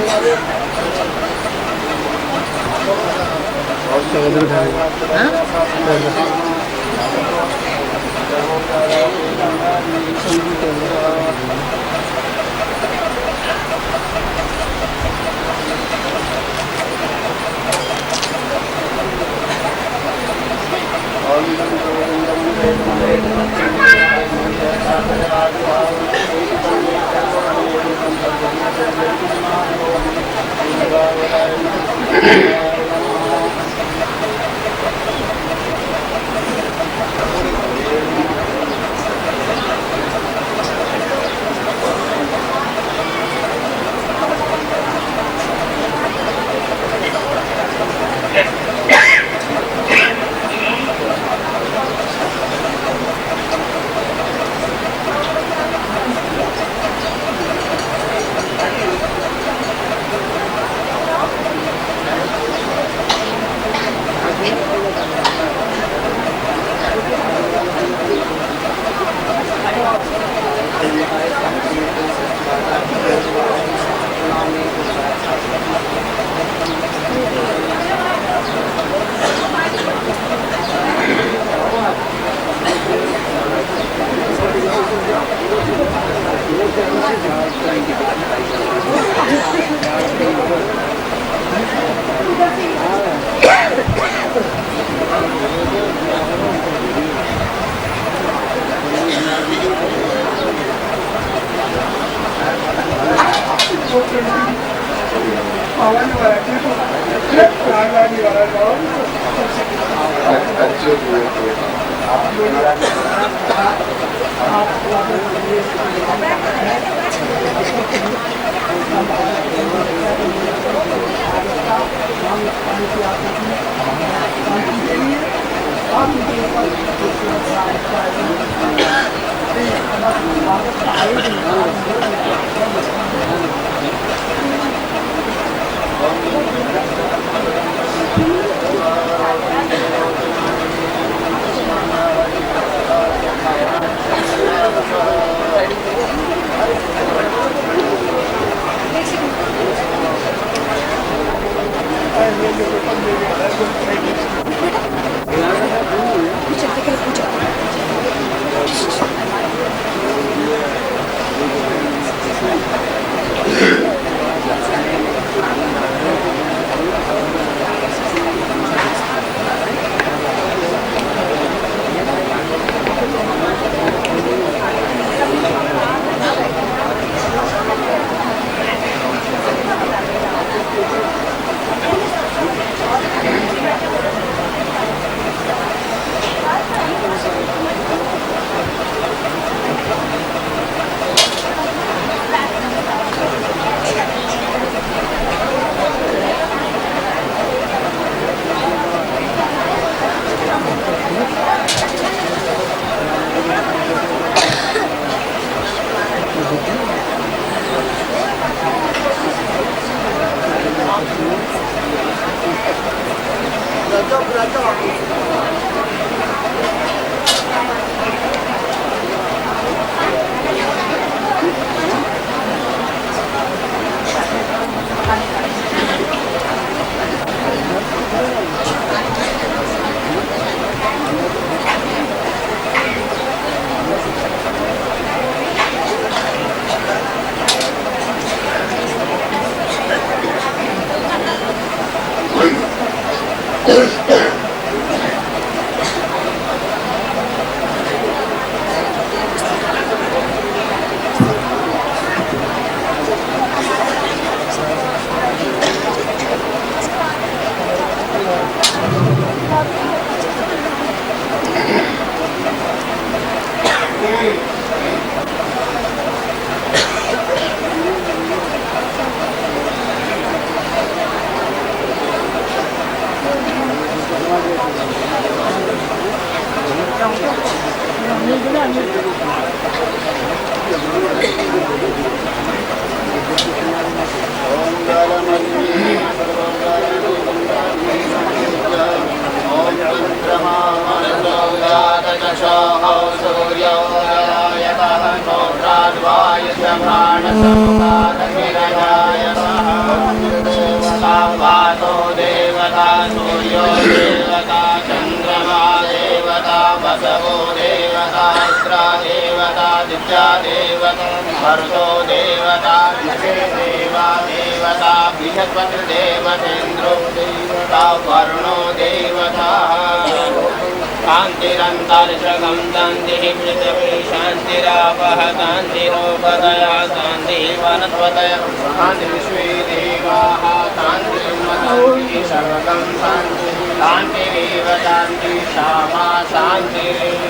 प्राणसमुखाय इंद्रा देवता दिव्या देवता भरतो देवता विषे देवा देवता बृहस्पति देवतेन्द्रो देवता वरुणो देवता शांतिरंतरिक्षगं शांतिः पृथिवी शांतिरापः शांतिरोपदयः शांतिः वनस्पतयः शांतिर्विश्वे देवाः शांतिर्मतन्ति सर्वं शान्तिः शान्तिरेव शान्तिः क्षमा शान्तिरेव।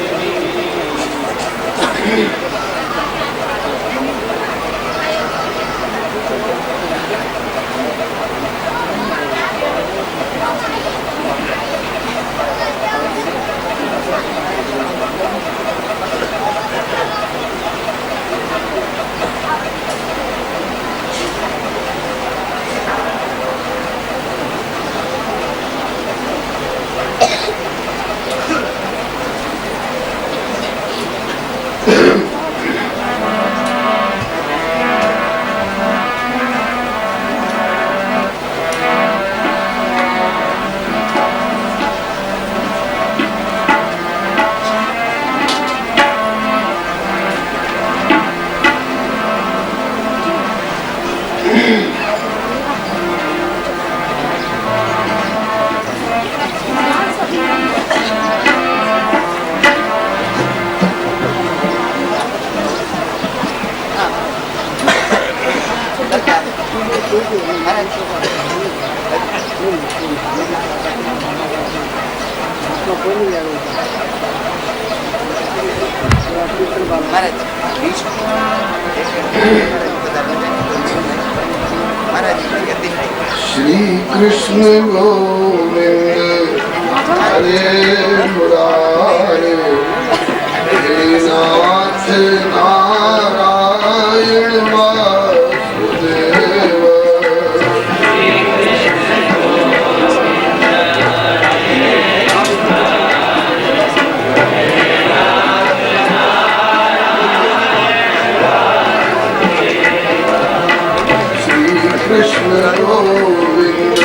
श्री कृष्ण गोविंद हरे मुरारे हे नाथ नारायण वासुदेव। श्री कृष्ण गोविंद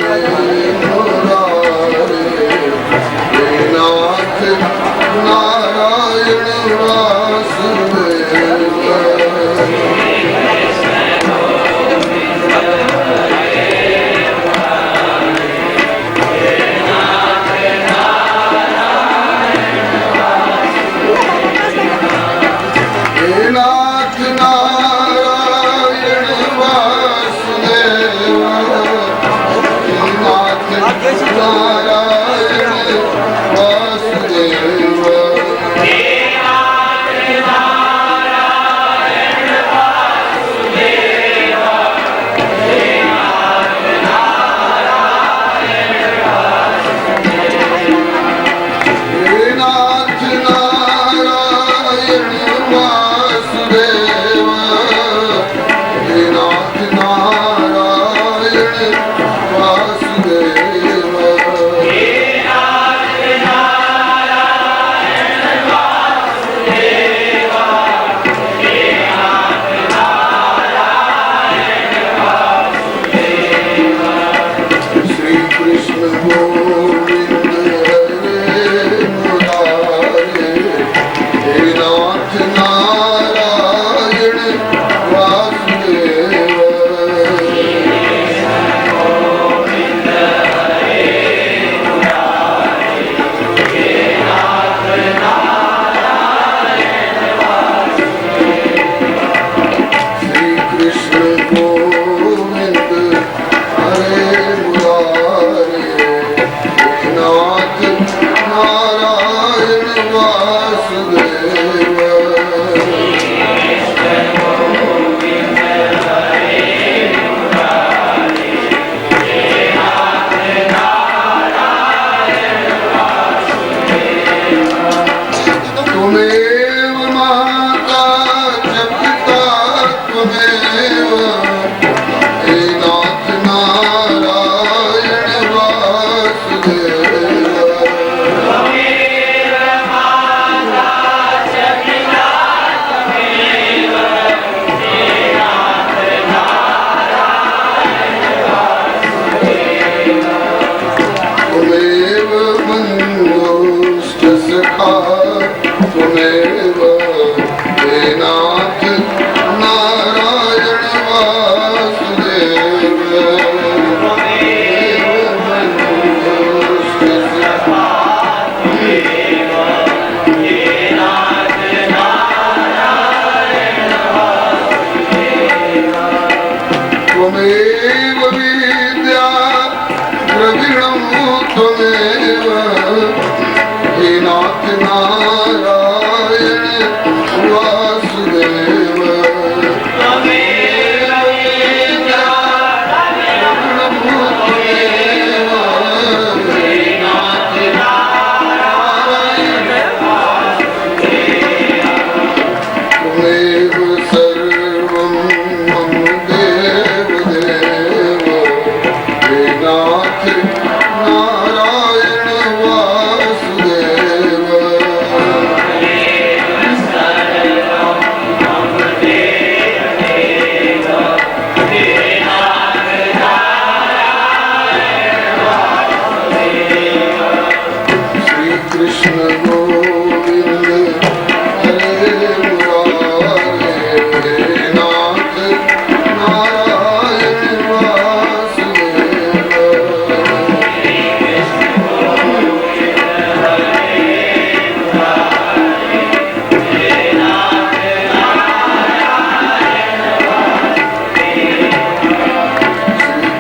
हरे मुरारे हे नाथ नारायण वासुदेव। हे नाथ नारायण वासुदेव। हे नाथ नारायण वासुदेव। हे नाथ नारायण वासुदेव। हे नाथ नारायण वासुदेव। त्वमेव विद्या द्रविणं त्वमेव हे नाथ नारायण वासुदेव त्वमेव विद्या द्रविणं त्वमेव हे नाथ नारायण वासुदेव त्वमेव सर्वं मम देव देव हे नाथ नारायण वासुदेव श्री कृष्ण गोविंद हरे मुरारे हे नाथ नारायण वासुदेव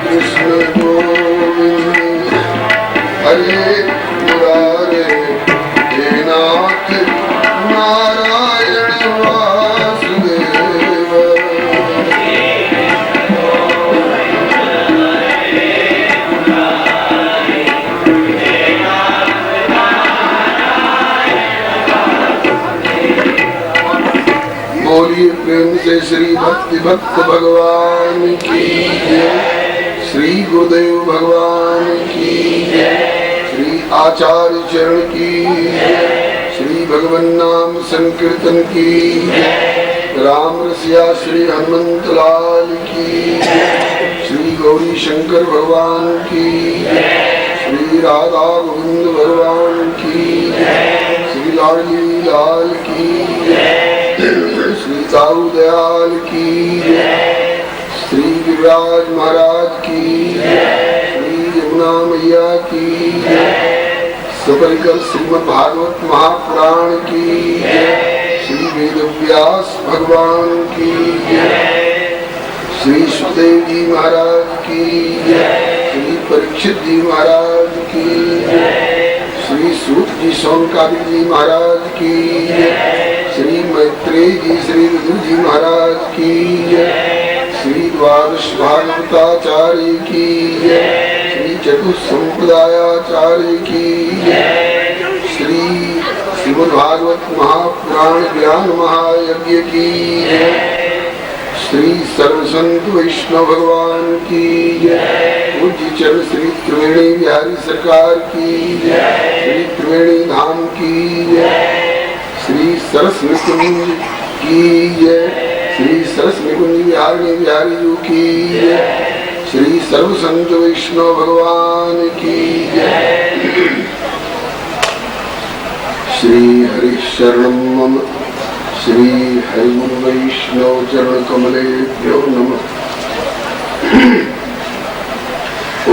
कृष्ण गोविंद हरे मुरारे हे नाथ नारायण वासुदेव बोलिए प्रेम से श्री भक्ति भक्त भगवान की जय श्री गुरुदेव भगवान की जय श्री आचार्य चरण की जय श्री भगवान नाम संकीर्तन की जय राम रसिया श्री हनुमंत लाल की जय श्री गौरी शंकर भगवान की जय श्री राधा गोविंद भगवान की जय श्री लाडली लाल की जय श्री साहू दयाल की जय श्री गिरिराज महाराज की जय श्री यमुना मैया की जय सपरिकर श्रीमद् भागवत महापुराण की जय श्री वेद व्यास भगवान की जय श्री सुखदेव जी महाराज की जय श्री परीक्षित जी महाराज की जय श्री सूत जी सौनकादिक जी महाराज की जय श्री मैत्रेय जी श्री विदुर जी महाराज की जय श्री द्वादश भागवताचार्य की जय श्री चतुसंप्रदायाचार्य की जय श्री श्रीमद्भागवत महापुराण ज्ञान महायज्ञ की जय श्री सर्वसंत वैष्णव भगवान की जय पूज्य चरण श्री त्रिवेणी बिहारी सरकार की जय श्री त्रिवेणी धाम की जय श्री सरस निकुंज की जय श्री सरस निकुंज बिहारी बिहारी जी की जय श्री सर्व संत वैष्णव भगवान की जय श्री हरि शरणं मम श्री हरि गुरु वैष्णव चरण कमलेभ्यो नमः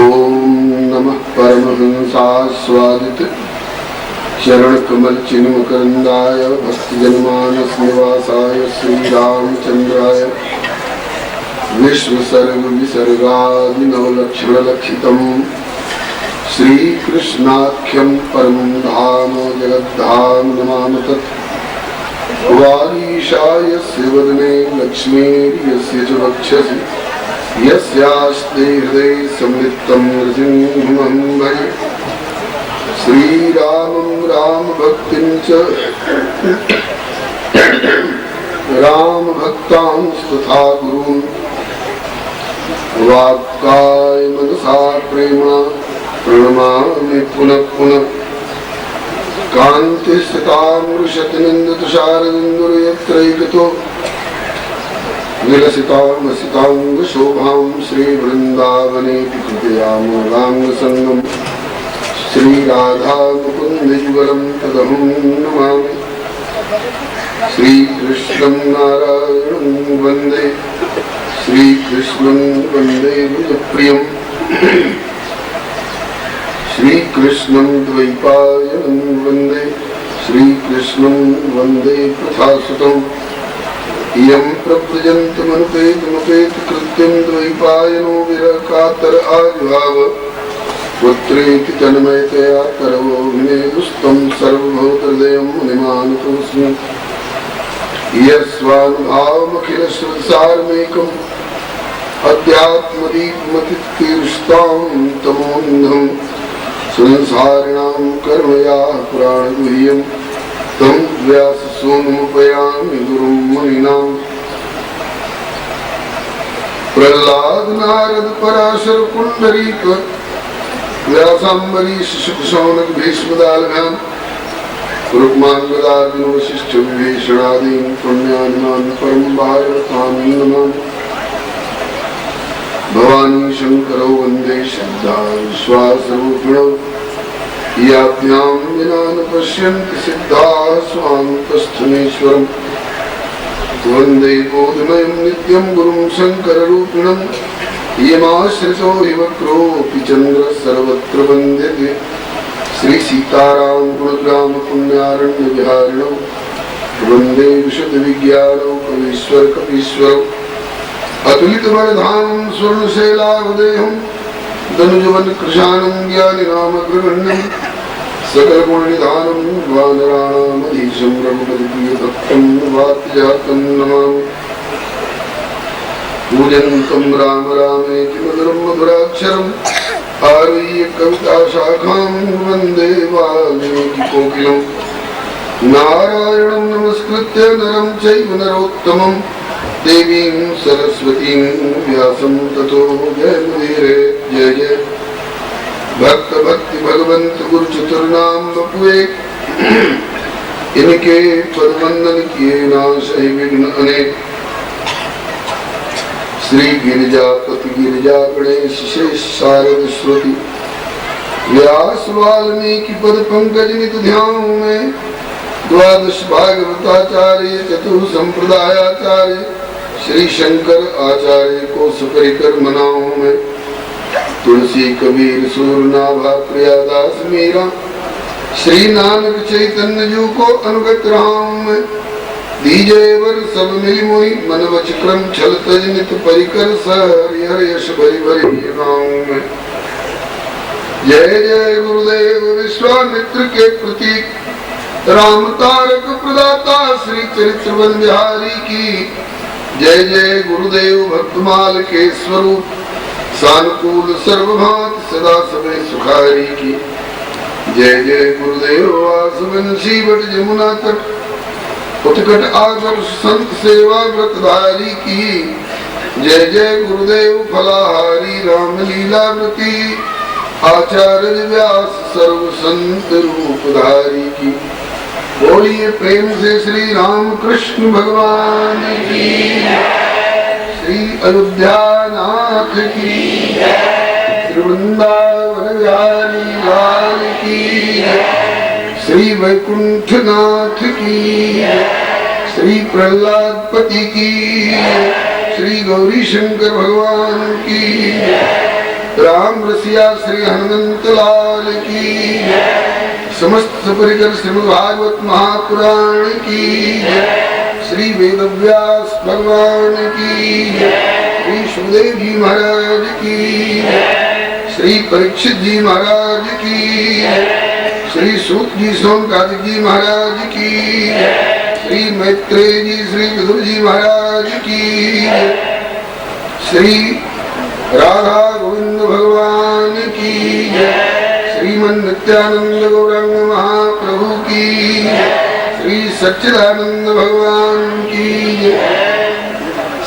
ओम नमः परमहंसास्वादित चरण कमल चिन्ह मकरंदाय भक्त जनमानस निवासाय श्री रामचंद्राय विश्वसर्ग विसर्गादि नवलक्षण लक्षितम् श्री कृष्णाख्यं परमं धाम जगद्धाम नमामि तत् वागीशाय वदने लक्ष्मीर्यस्य च वक्षसि यस्यास्ते हृदये संवित्तं नृसिंहं भजे श्रीरामं रामभक्तिं च रामभक्तांस्तथा गुरून् वाक्काय मनसा प्रेम्णा प्रणमामि पुनः पुनः कान्तिस्थितामृषतिनन्दतुषारविन्दुर्यत्रैकतो विलसितामसिताङ्गशोभां श्रीवृन्दावनेऽपि कृपयामो राङ्गसङ्गम् श्रीराधा मुकुन्दयुगलं तदहं नमामि श्रीकृष्णं नारायणं वन्दे श्रीकृष्णं वन्दे भुजप्रियम् श्रीकृष्णं द्वैपायनं वन्दे श्रीकृष्णं वन्दे प्रथासुतम् इयं प्रव्रजन्तमनुपेतमपेतकृत्यं द्वैपायनं सादर आजुभाव पुत्रेति तन्मयतया करवोऽभिनेदुस्तं सर्वभूतहृदयं मुनिमानतोऽस्मि यस्वानुभावमखिलश्रुतिसारमेकम् अध्यात्मदीपमतितीर्षतां तमोऽन्धं संसारिणां कर्मया पुराणगुह्यं तं व्याससूनुमुपयामि गुरुं मुनीनाम् प्रह्लाद नारद पराशर पुंडरीक व्यासाम्बरीश शुकशौनक भीष्मदालभ्याम रुक्मान् गदार्जुन वसिष्ठ विभीषणादीन् पुण्यानिमान् परम भागवतान् नमामि भवानी शंकरौ वन्दे श्रद्धा विश्वासरूपिणौ याभ्यां विना न पश्यन्ति सिद्धाः स्वान्तस्थमेश्वरम् वन्दे बोधमयं नित्यं गुरुं शङ्कररूपिणं यमाश्रितो हि वक्रोऽपि चन्द्रः सर्वत्र वन्द्यते श्री सीताराम गुणग्राम पुण्यारण्य विहारिणौ वन्दे विशुद्ध विज्ञानौ कवीश्वर कपीश्वरौ अतुलित बलधामं स्वर्णशैलावदेहं धनुजवन कृशानं ज्ञानिनामग्रगण्यं सकल गुण निधानं वानराणामधीशं रघुपतिप्रियभक्तं वात्यातं नमामि पूजन्तं राम रामेति मधुरं मधुराक्षरम् आरुह्य कविताशाखां वन्दे वाल्मीकिकोकिलं नारायणं नमस्कृत्य नरं चैव नरोत्तमं देवीं सरस्वतीं व्यासं ततो जयमुदीरये जय जय भक्त भक्ति भगवंत गुरु चतुर्नाम बपुए इनके पदवंदन किए नाशय विघ्न अनेक श्री गिरिजापति गिरिजा गणेश शेष शारद श्रुति व्यास वाल्मीकि पद पंकज नित ध्यान में द्वादश भागवताचार्य चतुर संप्रदायाचार्य श्री शंकर आचार्य को सुपरिकर मनाओ में तुलसी कबीर सूरनाभा प्रियादास मीरा श्री नानक चैतन्य जू को अनुगत राम में दीजे वर सब मिली मोहि मन वच क्रम छल तज नित परिकर सहरि हर यश भरि भरि नाम में जय जय गुरुदेव विश्वामित्र के प्रतीक राम तारक प्रदाता श्री चरित्रवन बिहारी की जय जय गुरुदेव भक्तमाल के स्वरूप सानुकूल सर्वभात सदा समय सुखारी की जय जय गुरुदेव वासवंशी बट जमुना तट उत्कट आदर्श संत सेवा व्रतधारी की जय जय गुरुदेव फलाहारी रामलीला व्रती आचार्य व्यास सर्व संत रूपधारी की बोलिए प्रेम से श्री राम कृष्ण भगवान की श्री अयोध्या नाथ की श्री वृंदावन बिहारी लाल की श्री वैकुंठ नाथ की श्री प्रहलाद पति की श्री गौरी शंकर भगवान की राम रसिया श्री हनुमंत लाल की समस्त परिकर श्रीमद् भागवत महापुराण की श्री वेदव्यास भगवान की श्री सुखदेव जी महाराज की श्री परीक्षित जी महाराज की श्री सूत जी सोमकादिक जी महाराज की श्री मैत्रेय जी श्री विदुर जी महाराज की श्री राधा गोविंद भगवान की श्रीमन नित्यानंद गौरांग महाप्रभु की श्री सच्चिदानंद भगवान की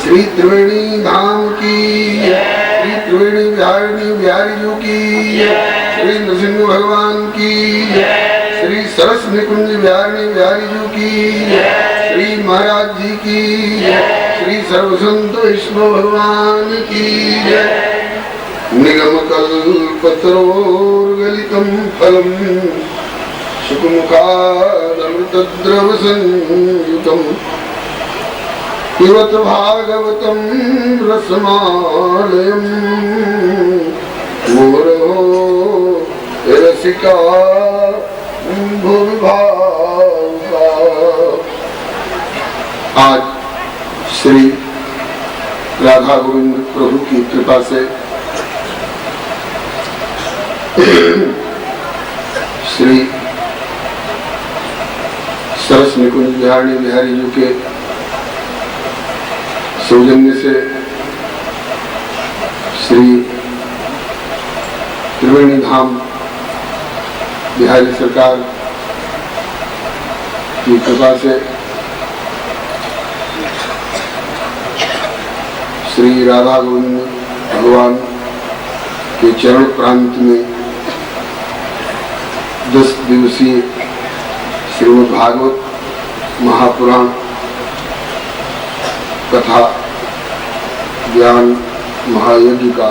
श्री त्रिवेणी धाम की श्री त्रिवेणी बिहारी जी की श्री नृसिंह भगवान की श्री सरस निकुंज बिहारी जी की श्री महाराज जी की श्री सर्वसंत विष्णु भगवान की निगम कल्पतरोर्गलितं फलं शुकमुखादमृतद्रव संयुतं पिबत भागवतं रसमालयं मुहुरहो रसिका भुवि भावुका। आज श्री राधा गोविंद प्रभु की कृपा से श्री सरस निकुंज बिहारी बिहारी जी के सौजन्य से श्री त्रिवेणी धाम बिहारी सरकार की कृपा से श्री राधा गोविंद भगवान के चरण प्रांत में 10 दिवसीय श्रीमद् भागवत महापुराण कथा ज्ञान महायज्ञ का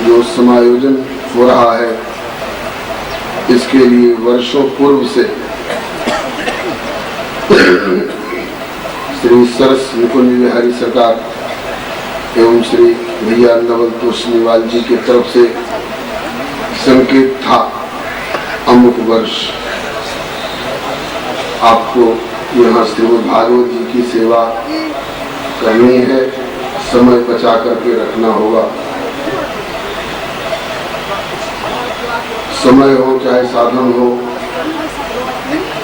जो समायोजन हो रहा है, इसके लिए वर्षों पूर्व से श्री सरस निकुंज बिहारी सरकार एवं श्री भैया नवल तोषनीवाल जी की तरफ से संकेत था, अमुक वर्ष आपको यहाँ श्रीमद् भागवत जी की सेवा करनी है, समय बचा करके रखना होगा। समय हो चाहे साधन हो,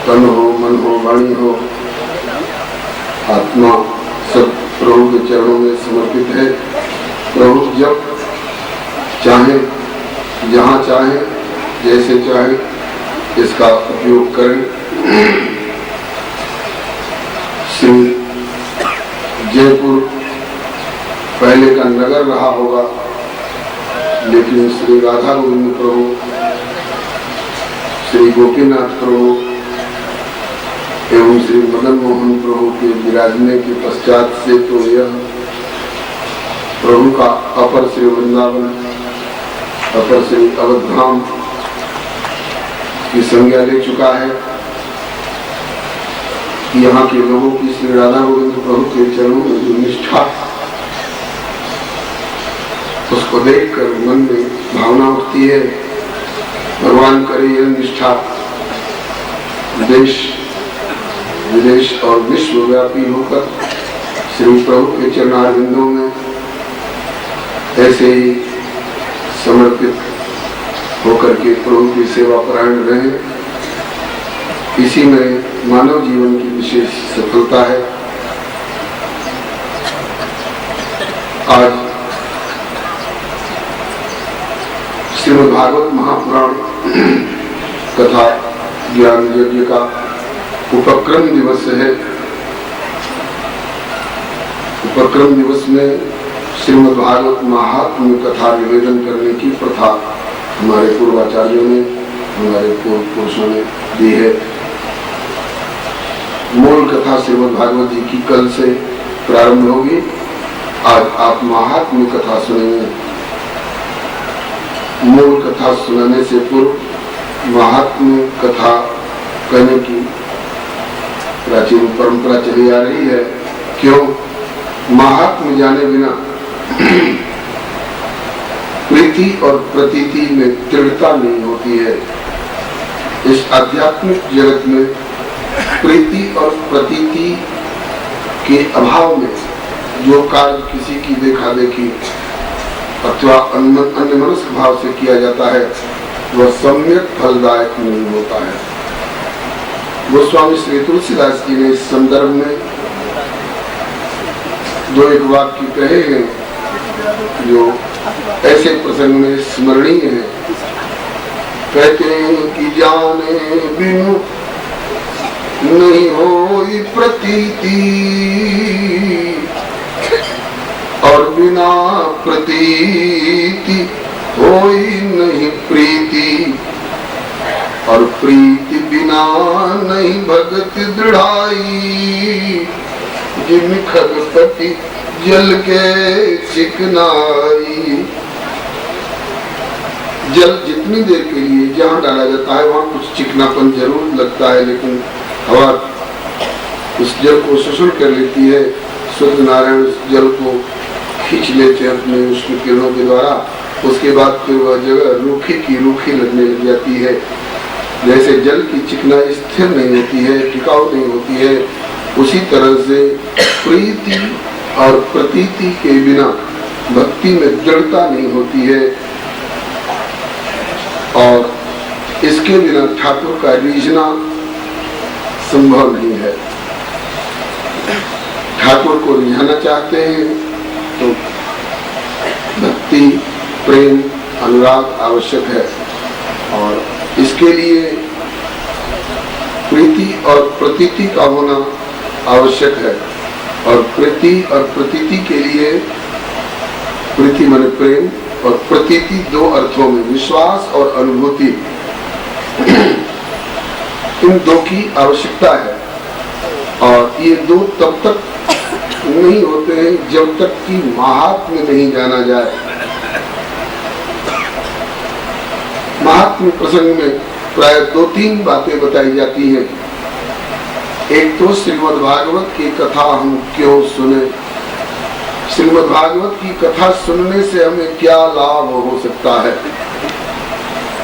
तन हो, मन हो, वाणी हो, आत्मा सब प्रभु के चरणों में समर्पित है। प्रभु जब चाहे, जहाँ चाहे, जैसे चाहे इसका उपयोग करें। श्री जयपुर पहले का नगर रहा होगा, लेकिन श्री राधा गोविंद प्रभु, श्री गोपीनाथ प्रभु एवं श्री मदन मोहन प्रभु के विराजने के पश्चात से तो यह प्रभु का अपर श्री वृंदावन, अपर श्री अवधाम की संज्ञा ले चुका है। यहाँ के लोगों की श्री राधा गोविंद प्रभु के चरणों में जो निष्ठा, उसको देखकर मन में भावना उठती है, भगवान करे यह निष्ठा देश विदेश और विश्वव्यापी होकर श्री प्रभु के चरणारविंदों में ऐसे ही समर्पित होकर के प्रभु की सेवा परायण रहे। इसी में मानव जीवन की विशेष सफलता है। आज श्रीमद् भागवत महापुराण कथा ज्ञान यज्ञ का उपक्रम दिवस है। उपक्रम दिवस में श्रीमद् भागवत महात्म्य कथा निवेदन करने की प्रथा हमारे पूर्वाचार्यों ने, हमारे पूर्व पुरुषों ने दी है। मूल कथा श्रीमद् भागवत जी की कल से प्रारंभ होगी। आज आप महात्म्य कथा सुनेंगे। मूल कथा सुनाने से पूर्व महात्म्य कथा कहने की प्राचीन परंपरा चली आ रही है। क्यों? महात्म्य जाने बिना प्रीति और प्रतीति में दृढ़ता नहीं होती है। इस आध्यात्मिक जगत में प्रीति और प्रतीति के अभाव में जो कार्य किसी की देखा देखी अथवा अन्यमनस्क भाव से किया जाता है, वह सम्यक फलदायक नहीं होता है। गोस्वामी श्री तुलसीदास जी ने इस संदर्भ में 2-1 वाक्य कहे हैं जो ऐसे प्रसंग में स्मरणीय है। कहते हैं कि जाने बिनु नहीं होई प्रतीति और बिना प्रतीति होई नहीं प्रीति और प्रीति बिना नहीं भगत दृढ़ाई। जिन खगपति जल के चिकनाई। जल जितनी देर के लिए जहाँ डाला जाता है वहाँ कुछ चिकनापन जरूर लगता है, लेकिन हवा उस जल को शोषण कर लेती है। शुद्ध नारायण उस जल को खींच लेते हैं अपने उष्ण किरणों के द्वारा। उसके बाद फिर वह जगह रूखी की रूखी लगने लग जाती है। जैसे जल की चिकनाई स्थिर नहीं होती है, टिकाऊ नहीं होती है, उसी तरह से प्रीति और प्रतीति के बिना भक्ति में दृढ़ता नहीं होती है। और इसके बिना ठाकुर का रीझना संभव नहीं है। ठाकुर को रिझाना चाहते हैं तो भक्ति, प्रेम, अनुराग आवश्यक है और इसके लिए प्रीति और प्रतीति का होना आवश्यक है। और प्रीति और प्रतीति के लिए, प्रीति माने प्रेम और प्रतीति दो अर्थों में, विश्वास और अनुभूति, इन दो की आवश्यकता है। और ये दो तब तक नहीं होते हैं जब तक कि महात्म्य नहीं जाना जाए। महात्म्य प्रसंग में प्राय 2-3 बातें बताई जाती हैं। एक तो श्रीमद् भागवत की कथा हम क्यों सुने, श्रीमद् भागवत की कथा सुनने से हमें क्या लाभ हो सकता है।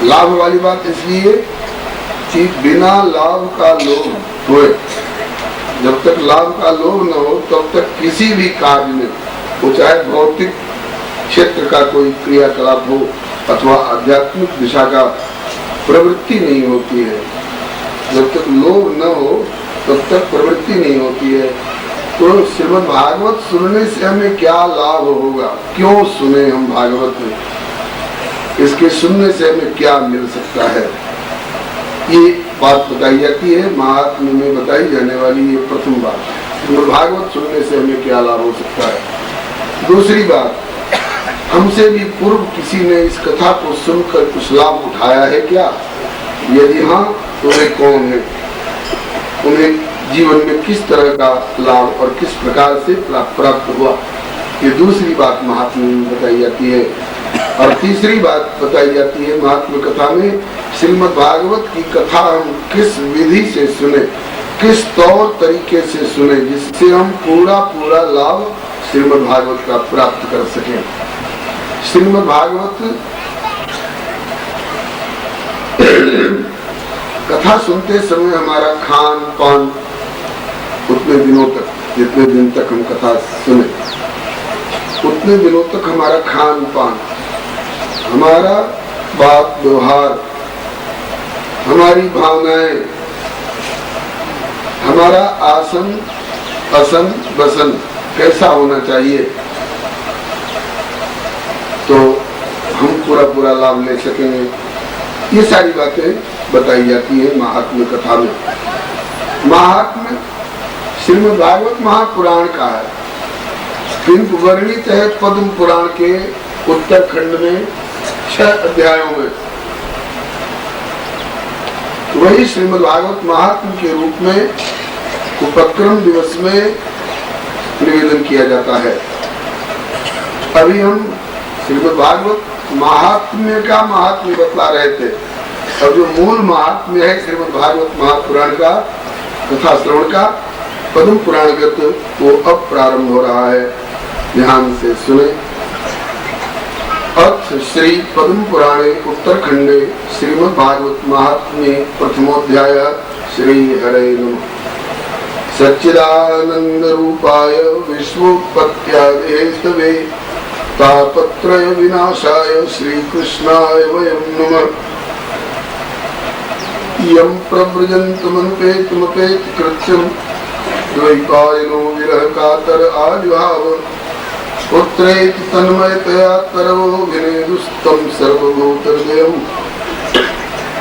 लाभ वाली बात इसलिए कि बिना लाभ का लोभ होए, जब तक लाभ का लोभ न हो तब तक किसी भी कार्य में, वो चाहे भौतिक क्षेत्र का कोई क्रियाकलाप हो अथवा आध्यात्मिक दिशा का, प्रवृत्ति नहीं होती है। जब तक लोभ न हो तब तक प्रवृत्ति नहीं होती है। तो श्रीमद् भागवत सुनने से हमें क्या लाभ होगा, क्यों सुने हम भागवत में, इसके सुनने से हमें क्या मिल सकता है, ये बात बताई जाती है। महात्म्य में बताई जाने वाली ये प्रथम बात है, श्रीमद् भागवत सुनने से हमें क्या लाभ हो सकता है। दूसरी बात, हमसे भी पूर्व किसी ने इस कथा को सुनकर कुछ लाभ उठाया है क्या? यदि हाँ तो वे कौन है, उन्हें जीवन में किस तरह का लाभ और किस प्रकार से प्राप्त हुआ, ये दूसरी बात महात्म्य में बताई जाती है। और तीसरी बात बताई जाती है महात्म्य कथा में, श्रीमद् भागवत की कथा हम किस विधि से सुने, किस तौर तरीके से सुने, जिससे हम पूरा लाभ श्रीमद् भागवत का प्राप्त कर सकें। श्रीमद् भागवत कथा सुनते समय हमारा खान पान उतने दिनों तक, जितने दिन तक हम कथा सुने उतने दिनों तक हमारा खान पान, हमारा बात व्यवहार, हमारी भावनाएं, हमारा आसन असन बसन कैसा होना चाहिए, तो हम पूरा लाभ ले सकेंगे। ये सारी बातें बताई जाती है महात्म्य कथा में। महात्म्य श्रीमद् भागवत महापुराण का है, किंतु वर्णित है पद्म पुराण के उत्तरखंड में 6 अध्यायों में। वही श्रीमद् भागवत महात्म्य के रूप में उपक्रम दिवस में निवेदन किया जाता है। अभी हम श्रीमद् भागवत महात्म्य का महात्म्य बतला रहे थे, और जो मूल महात्म्य है श्रीमद् भागवत महापुराण का, कथा श्रवण का, पद्म पुराणगत, वो अब प्रारंभ हो रहा है। ध्यान से सुने। अथ श्री पद्म पुराणे उत्तरखंडे श्रीमद् भागवत महात्म्ये प्रथमोध्याय। श्री हरे नमः। सच्चिदानंद रूपाय विश्वोत्पत्त्यादिहेतवे तापत्रय विनाशाय श्री कृष्णाय वयं नमः। यं प्रव्रजन्तमनुपेतमपेत कृत्यं द्वैपायनो विरह कातर आजुहाव पुत्रेति तन्मयतया तरवो विनेदुस्तं सर्वभूतहृदयं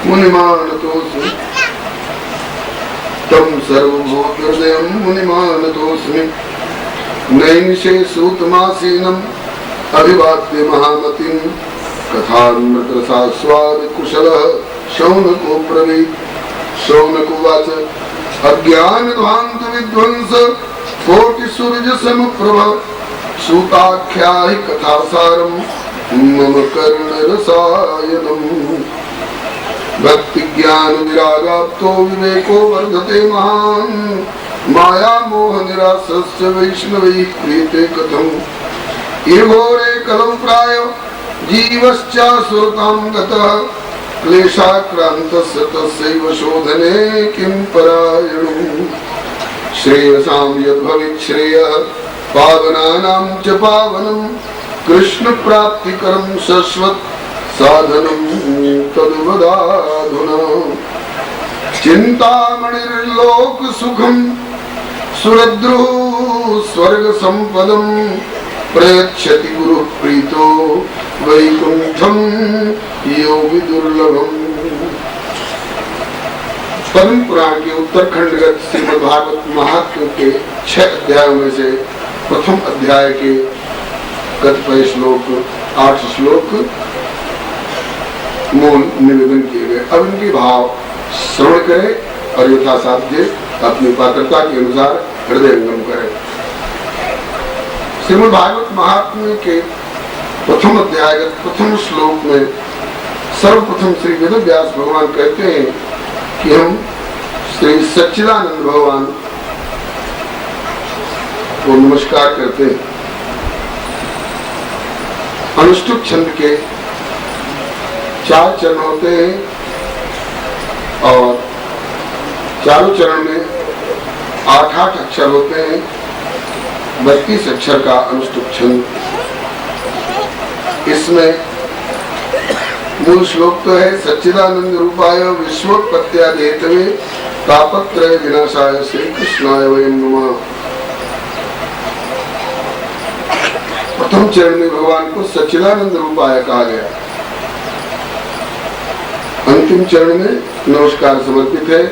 मुनिमानतोऽस्मि तं सर्वभूतहृदयं मुनिमानतोऽस्मि। नैमिषे सूतमासीनम् अभिवाद्य महामतिं कथामृतरसास्वाद कुशलः शौनको ब्रवीत्। शौनकुवाच अज्ञानध्वान्त विध्वंस कोटिसूर्य समप्रभ सूताख्याहि कथासारं मम कर्णरसायनम्। भक्ति ज्ञान विरागाप्तो विवेको वर्धते महान् माया मोह निरासस्य वैष्णवैः क्रियते कथम्। इर्घोरे कलौ प्राय जीवश्चासुरतां गतः क्लेशाक्रान्तस्य तस्यैव शोधने किं परायणम्। श्रेयसां यद्भवेत् श्रेयः पावनानां च पावनं कृष्ण प्राप्तिकरं शश्वत् साधनं तद्वदाधुना चिंतामणिर्लोक सुखम सुरद्रुः स्वर्ग संपदम प्रयच्छति गुरु प्रीतो वैकुंठम योगी दुर्लभम। पद्म पुराण के उत्तरखंडगत श्रीमद्भागवत महात्म्य के 6 अध्यायों में से प्रथम अध्याय के कतिपय श्लोक 8 श्लोक मूल निवेदन किए गए। अब इनके भाव श्रवण करें और यथासाध्य अपनी पात्रता के अनुसार हृदयंगम करें। श्रीमद्भागवत महात्म्य के प्रथम अध्याय के प्रथम श्लोक में सर्वप्रथम श्री वेद व्यास भगवान कहते हैं कि हम श्री सच्चिदानंद भगवान को नमस्कार करते हैं। अनुष्टुप छंद के 4 चरण होते हैं और चारों चरण में 8-8 अक्षर होते हैं। 32 अक्षर का अनुष्टुप छंद। इसमें मूल श्लोक तो है सच्चिदानंद रूपाय विश्वोत्पत्त्यादिहेतवे तापत्रय विनाशाय श्री कृष्णाय वयं नमः। प्रथम चरण में भगवान को सच्चिदानंद रूपाय कहा गया। अंतिम चरण में नमस्कार समर्पित है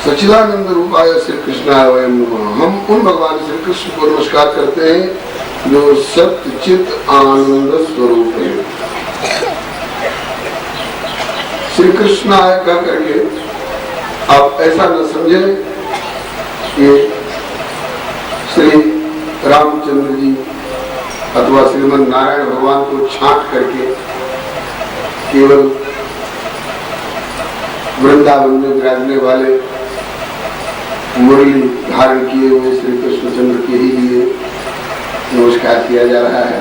सच्चिदानंद रूपाय श्री कृष्णाय वयं नमः। हम उन भगवान श्री कृष्ण को नमस्कार करते हैं जो सत्य चित आनंद स्वरूप है। श्री कृष्णाय कह करके आप ऐसा न समझे कि श्री रामचंद्र जी अथवा श्रीमन नारायण भगवान को छांट करके केवल वृंदावन में विराजने वाले मुरली धारण किए हुए श्री कृष्णचंद्र के ही लिए नमस्कार किया जा रहा है।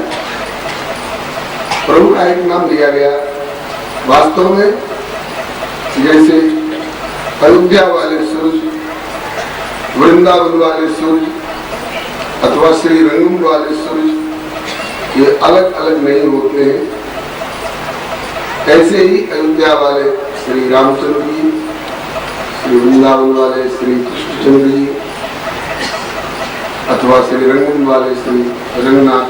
प्रभु का एक नाम दिया गया। वास्तव में जैसे अयोध्या वाले सूरज, वृंदावन वाले सूरज अथवा श्री रंगम वाले सूरज ये अलग अलग नहीं होते हैं, ऐसे ही अयोध्या वाले श्री रामचंद्र जी, श्री वृंदावन वाले श्री कृष्णचंद्र जी अथवा श्री रंगम वाले श्री रंगनाथ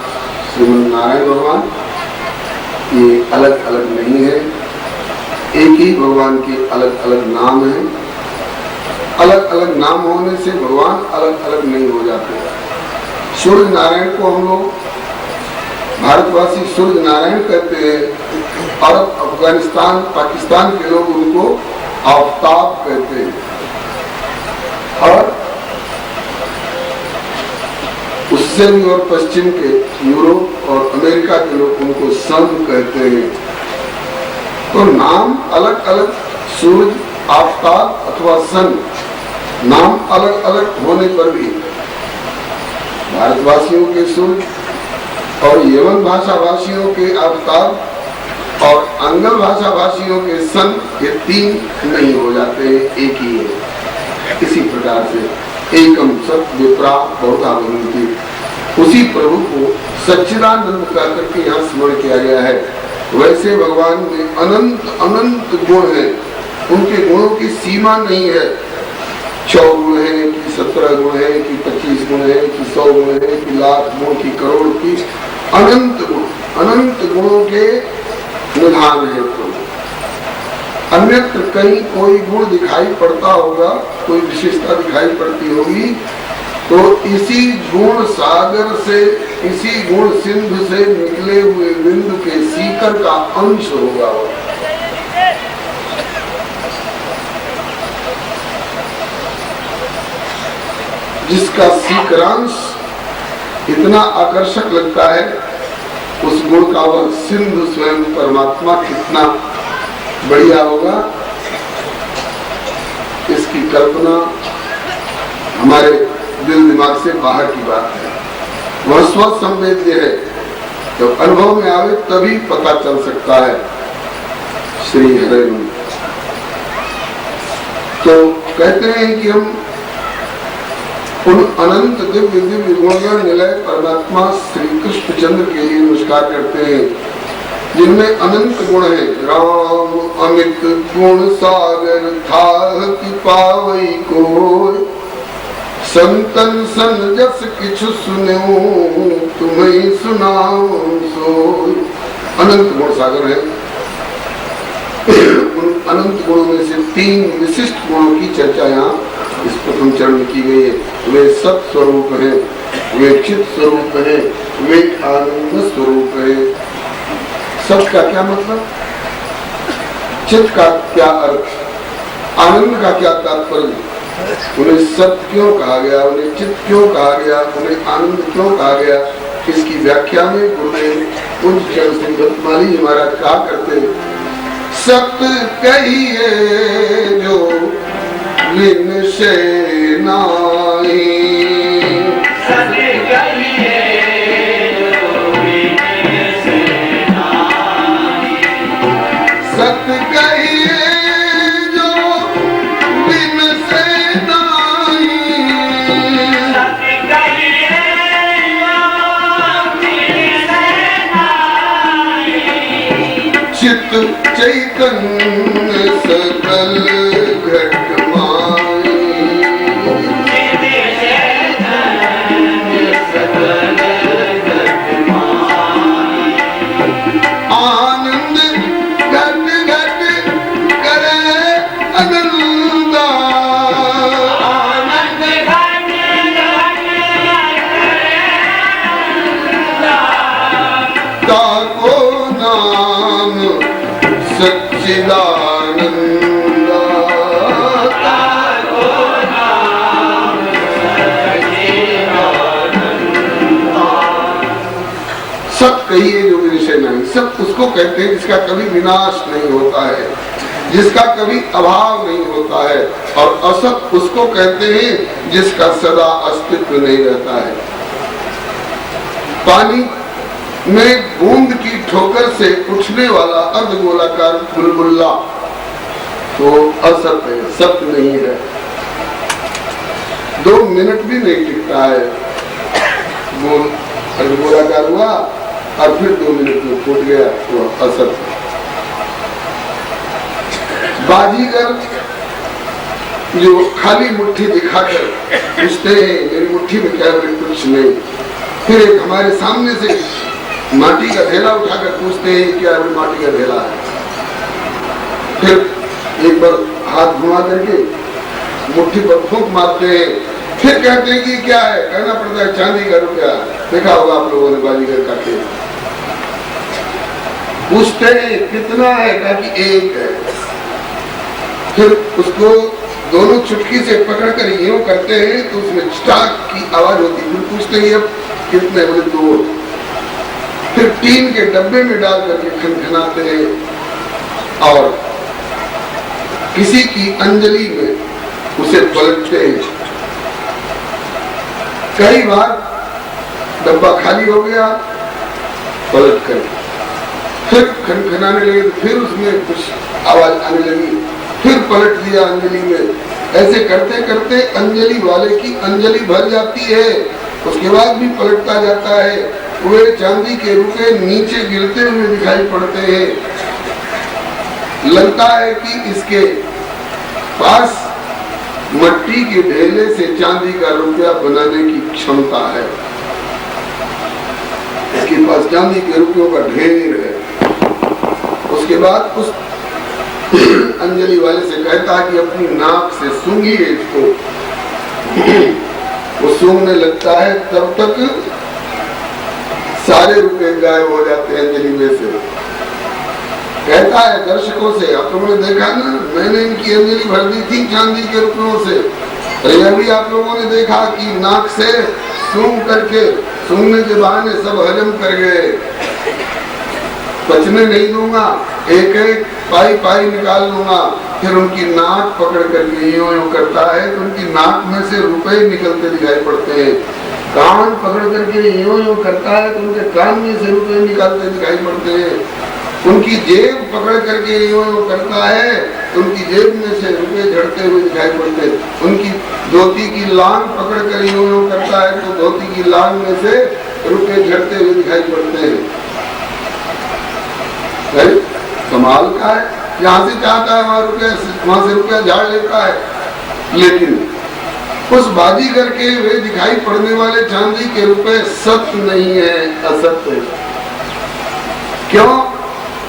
श्रीमन नारायण भगवान ये अलग अलग नहीं है। एक ही भगवान के अलग अलग नाम हैं। अलग अलग नाम होने से भगवान अलग अलग नहीं हो जाते। सूर्य नारायण को हम लोग भारतवासी सूर्य नारायण कहते हैं और अफगानिस्तान पाकिस्तान के लोग उनको आफ्ताब कहते हैं और उससे भी और पश्चिम के यूरोप और अमेरिका के लोग उनको सन कहते हैं। तो नाम अलग अलग सूरज, आफ्ताब अथवा सन नाम अलग अलग होने पर भी भारतवासियों के सूरज और यमन भाषा भाषियों के आफ्ताब और अंगल भाषा भाषियों के सन ये 3 नहीं हो जाते, एक ही है। इसी प्रकार से एकम सत विप्रा बहुधा बनती, उसी प्रभु को सच्चिदानंद कह करके यहाँ स्मरण किया गया है। वैसे भगवान में अनंत अनंत गुण है, उनके गुणों की सीमा नहीं है। 100 गुण है कि 17 गुण है कि 25 गुण है कि 100 गुण है कि लाख गुण की करोड़ की अनंत गुण, अनंत गुणों के निधान है प्रभु। अन्यत्र कहीं कोई गुण दिखाई पड़ता होगा, कोई विशेषता दिखाई पड़ती होगी तो इसी गुण सागर से, इसी गुण सिंधु से निकले हुए बिंदु के सीकर का अंश होगा। जिसका सीकरांश इतना आकर्षक लगता है, उस गुण का वह सिंधु स्वयं परमात्मा कितना बढ़िया होगा, इसकी कल्पना हमारे दिल दिमाग से बाहर की बात है। वह स्वसंवेद्य है, जब अनुभव में आवे तभी पता चल सकता है। श्री हरे तो कहते हैं कि हम उन अनंत दिव्य दिव्य गुणगण निलय परमात्मा श्री कृष्णचंद्र के लिए नमस्कार करते हैं जिनमें अनंत गुण है। राम अमित गुण सागर था कि पावई को, संतन सन जस किछु सुनो तुम्हें सुनाओ सो। अनंत गुण सागर है। उन अनंत गुणों में से 3 विशिष्ट गुणों की चर्चा यहाँ इस प्रथम चरण में की गई है। वे सत स्वरूप है, वे चित स्वरूप है, वे आनंद स्वरूप है। सत का क्या मतलब, चित का क्या अर्थ, आनंद का क्या तात्पर्य, उन्हें सत्य क्यों कहा गया, उन्हें चित क्यों कहा गया, उन्हें आनंद क्यों कहा गया, इसकी व्याख्या में गुरुदेव उच्च चरण श्री भक्तमाली जी महाराज कहा करते, सत्य कहिए जो विन से नाई, सत्य कहिए जो विन से नाई, सत्य कहिए जो विन से नाई, सत्य कहिए जो विन से नाई, चित चैतन्य सकल घट माई, चित चैतन्य सकल घट माई, आनंद घट घट करे अनंदा, आनंद घट घट करे अनंदा, ताको नाम सच्चिदानंदा, ताको नाम सच्चिदानंदा। सत कहिए जो विषय नहीं, सत उसको कहते हैं जिसका कभी विनाश नहीं होता है, जिसका कभी अभाव नहीं होता है, और असत उसको कहते हैं जिसका सदा अस्तित्व नहीं रहता है। पानी में बूंद की ठोकर से उठने वाला अर्धगोलाकार बुलबुला तो असत है, सत्य नहीं है। 2 मिनट भी नहीं टिकता है, वो अर्धगोलाकार हुआ और फिर 2 मिनट में फूट गया तो असत। बाजीगर जो खाली मुट्ठी दिखाकर पूछते हैं मेरी मुट्ठी में क्या है, कुछ नहीं, फिर एक हमारे सामने से माटी का ढेला उठाकर पूछते हैं क्या है, माटी का ढेला है, फिर एक बार हाथ घुमा करके मुट्ठी पर फूंक मारते हैं, फिर कहते हैं कि क्या है, कहना पड़ता है चांदी का रुपया। देखा होगा आप लोगों ने बाजीगर का खेल। पूछते हैं कितना है, कहा कि 1 है, फिर उसको दोनों चुटकी से पकड़कर यूं करते हैं तो उसमें स्टाक की आवाज होती है। फिर पूछते हैं अब कितने, बोले 2। फिर टीन के डब्बे में डाल करके खनखनाते हैं और किसी की अंजलि में उसे पलटते हैं। कई बार डब्बा खाली हो गया, पलट कर फिर खनखनाने लगे तो फिर उसमें कुछ आवाज आने लगी, फिर पलट दिया अंजलि में। ऐसे करते करते अंजलि वाले की अंजलि भर जाती है, उसके बाद भी पलटता जाता है। वे चांदी के रुपए नीचे गिरते हुए दिखाई पड़ते हैं। लगता है कि इसके पास मट्टी के ढेले से चांदी का रुपया बनाने की क्षमता है, इसके पास चांदी के रुपयों का ढेर है। उसके बाद उस अंजलि वाले से कहता है कि अपनी नाक से सूंघिए इसको। वो सूंघने लगता है, तब तक सारे रुपए गायब हो जाते हैं अंजलि में से। कहता है दर्शकों से, आप लोगों ने देखा ना, मैंने इनकी अंजलि भर दी थी चांदी के रुपयों से, यह भी आप लोगों ने देखा कि नाक से सूंघ करके, सूंघने के बहाने सब हजम कर गए। बचने नहीं दूंगा, एक एक पाई पाई निकाल लूंगा। फिर उनकी नाक पकड़ करके यूं यूं करता है तो उनकी नाक में से रुपए निकलते दिखाई पड़ते हैं। कान पकड़ करके यूं यूं करता है तो उनके कान में से रुपए निकालते दिखाई पड़ते हैं। उनकी जेब पकड़ करके यूं यूं करता है तो उनकी जेब में से रुपए झड़ते हुए दिखाई पड़ते हैं। उनकी धोती की लांग पकड़ कर यूं यूं करता है तो धोती की लांग में से रुपए झड़ते हुए दिखाई पड़ते हैं। है, कमाल का है। यहाँ से चाहता है वहां से रुपया झाड़ लेता है, लेकिन उस बाजीगर के वे दिखाई पड़ने वाले चांदी के रुपए सत्य नहीं है, असत्य है। क्यों?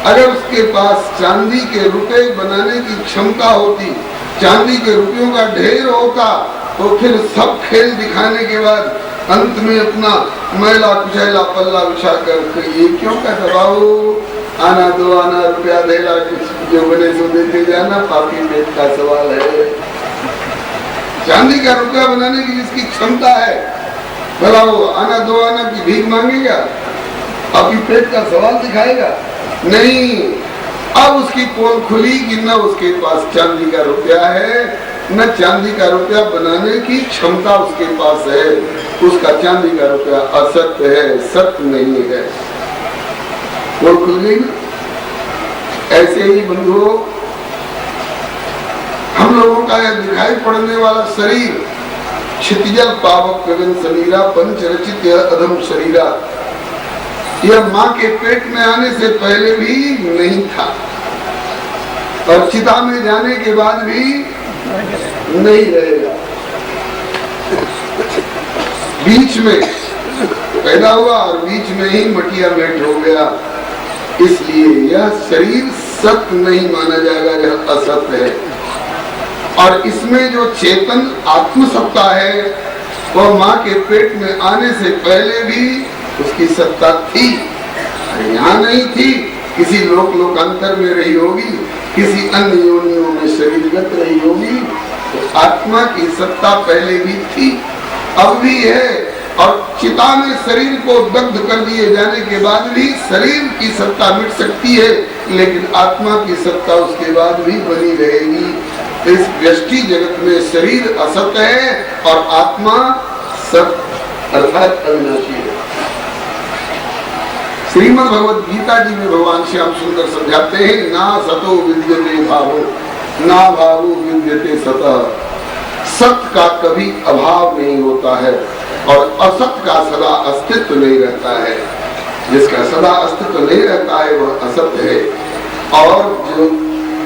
अगर उसके पास चांदी के रुपए बनाने की क्षमता होती, चांदी के रुपयों का ढेर होता, तो फिर सब खेल दिखाने के बाद अंत में अपना मैला कुचैला पल्ला बिछा कर ये क्यों कहता, बाबू आना दो आना रुपया देगा, जो बने सो देते जाना, पापी पेट का सवाल है। चांदी का रुपया बनाने की जिसकी क्षमता है, भला वो आना दो आना की भीख मांगेगा, पापी पेट का सवाल दिखाएगा? नहीं। अब उसकी पोल खुली कि न उसके पास चांदी का रुपया है, न चांदी का रुपया बनाने की क्षमता उसके पास है। उसका चांदी का रुपया असत्य है, सत्य नहीं है। पोल खुल गई ना। ऐसे ही बंधुओं, हम लोगों का यह दिखाई पड़ने वाला शरीर क्षितिजल पावक गगन शरीरा पंचरचित अधम शरीरा, यह माँ के पेट में आने से पहले भी नहीं था और चिता में जाने के बाद भी नहीं रहेगा। बीच में पैदा हुआ और बीच में ही मटिया मेट हो गया। इसलिए यह शरीर सत्य नहीं माना जाएगा, यह असत्य है। और इसमें जो चेतन आत्मसत्ता है, वह माँ के पेट में आने से पहले भी उसकी सत्ता थी, यहाँ नहीं थी। किसी लोकांतर में रही होगी, किसी अन्य योनियों में शरीरगत रही होगी, तो आत्मा की सत्ता पहले भी थी, अब भी है। और चिता में शरीर को दग्ध कर दिए जाने के बाद भी शरीर की सत्ता मिट सकती है, लेकिन आत्मा की सत्ता उसके बाद भी बनी रहेगी। इस व्यष्टि जगत में शरीर असत्य है और आत्मा सत्य अर्थात अविनाशी है। श्रीमद् भगवद गीता जी में भगवान श्याम सुंदर समझाते हैं, ना सतो विद्यते भावो ना भावो विद्यते सतः। सत्य का कभी अभाव नहीं होता है और असत्य का सदा अस्तित्व नहीं रहता है। जिसका सदा अस्तित्व नहीं रहता है वह असत्य है, और जो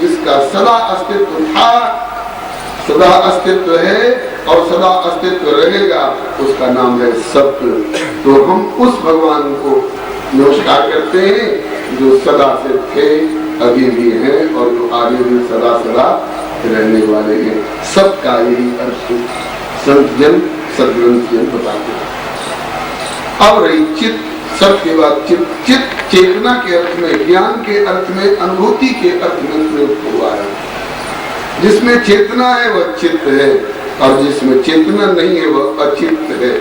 जिसका सदा अस्तित्व था, सदा अस्तित्व है और सदा अस्तित्व रहेगा, उसका नाम है सत्य। तो हम उस भगवान को नमस्कार करते हैं जो सदा से थे, अभी भी हैं और जो आगे भी सदा सदा रहने वाले हैं। सबका यही अर्थ संत जन सदग्रंथ जन बताते हैं। अब रही चित्त, सब के बाद चित्त। चित्त चेतना के अर्थ में, ज्ञान के अर्थ में, अनुभूति के अर्थ में प्रयुक्त हुआ है। जिसमें चेतना है वह चित्त है और जिसमें चेतना नहीं है वह अचित्त है।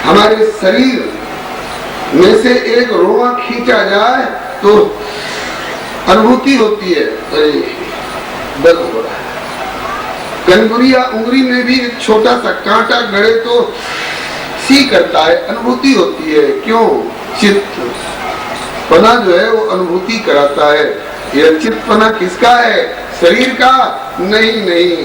हमारे शरीर में से एक रोआ खींचा जाए तो अनुभूति होती है, अरे दर्द हो रहा है। कनगुरिया उंगली में भी एक छोटा सा कांटा गड़े तो सी करता है, अनुभूति होती है। क्यों? चित्त पना जो है वो अनुभूति कराता है। यह चित्तपना किसका है? शरीर का? नहीं नहीं,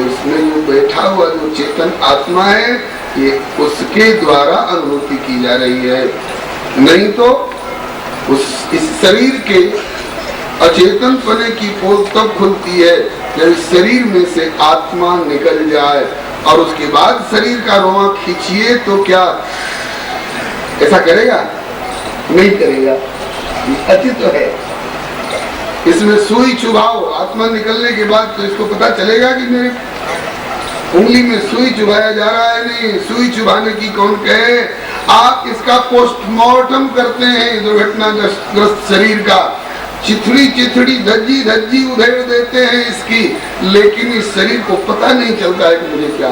उसमें जो बैठा हुआ जो चेतन आत्मा है, ये उसके द्वारा अनुभूति की जा रही है। नहीं तो इस शरीर के अचेतन पने की पोल तब खुलती है जब शरीर में से आत्मा निकल जाए, और उसके बाद शरीर का रोआ खींचिए तो क्या ऐसा करेगा? नहीं करेगा, अचित है। इसमें सुई चुभाओ, आत्मा निकलने के बाद तो इसको पता चलेगा कि मेरे उंगली में सुई चुभाया जा रहा है। नहीं, सुई चुभाने की कौन कहे? आप इसका पोस्टमार्टम करते हैं दुर्घटनाग्रस्त शरीर का, चिथड़ी चिथड़ी धज्जी धज्जी उधेड़ देते हैं इसकी, लेकिन इस शरीर को पता नहीं चलता है कि मुझे क्या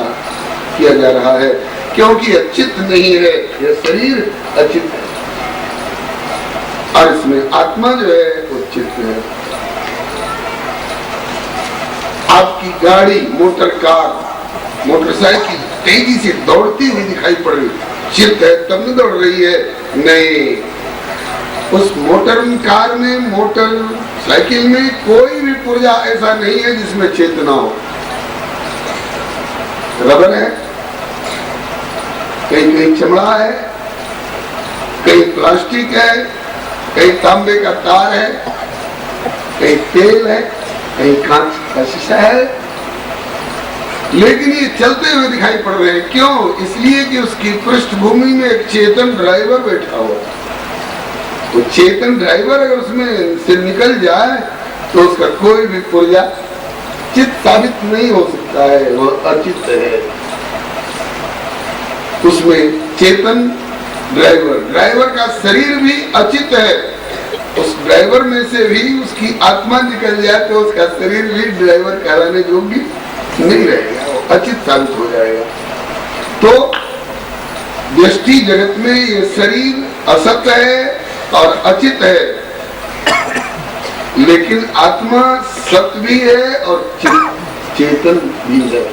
किया जा रहा है, क्योंकि अचित नहीं है, यह शरीर अचित है। और इसमें आत्मा जो है वो चित्त है। आपकी गाड़ी, मोटर कार, मोटरसाइकिल तेजी से दौड़ती हुई दिखाई पड़ रही, चित्त है तब न दौड़ रही है। नहीं, उस मोटर कार में, मोटर साइकिल में कोई भी पुर्जा ऐसा नहीं है जिसमें चेतना हो। रबर है, कहीं कहीं चमड़ा है, कहीं प्लास्टिक है, कहीं तांबे का तार है, कहीं तेल है, कहीं कांच का शीशा है, लेकिन ये चलते हुए दिखाई पड़ रहे हैं। क्यों? इसलिए कि उसकी पृष्ठभूमि में एक चेतन ड्राइवर बैठा हुआ। तो चेतन ड्राइवर अगर उसमें से निकल जाए तो उसका कोई भी पुर्जा चित्त साबित नहीं हो सकता है, वह अचित्त है। उसमें चेतन ड्राइवर का शरीर भी अचित्त है। उस ड्राइवर में से भी उसकी आत्मा निकल जाए तो उसका शरीर भी ड्राइवर कहलाने योग्य नहीं रहेगा, वो अचित्त साबित हो जाएगा। तो व्यष्टि जगत में ये शरीर असत्य है और अचित्त है, लेकिन आत्मा सत्य भी है और चेतन भी है।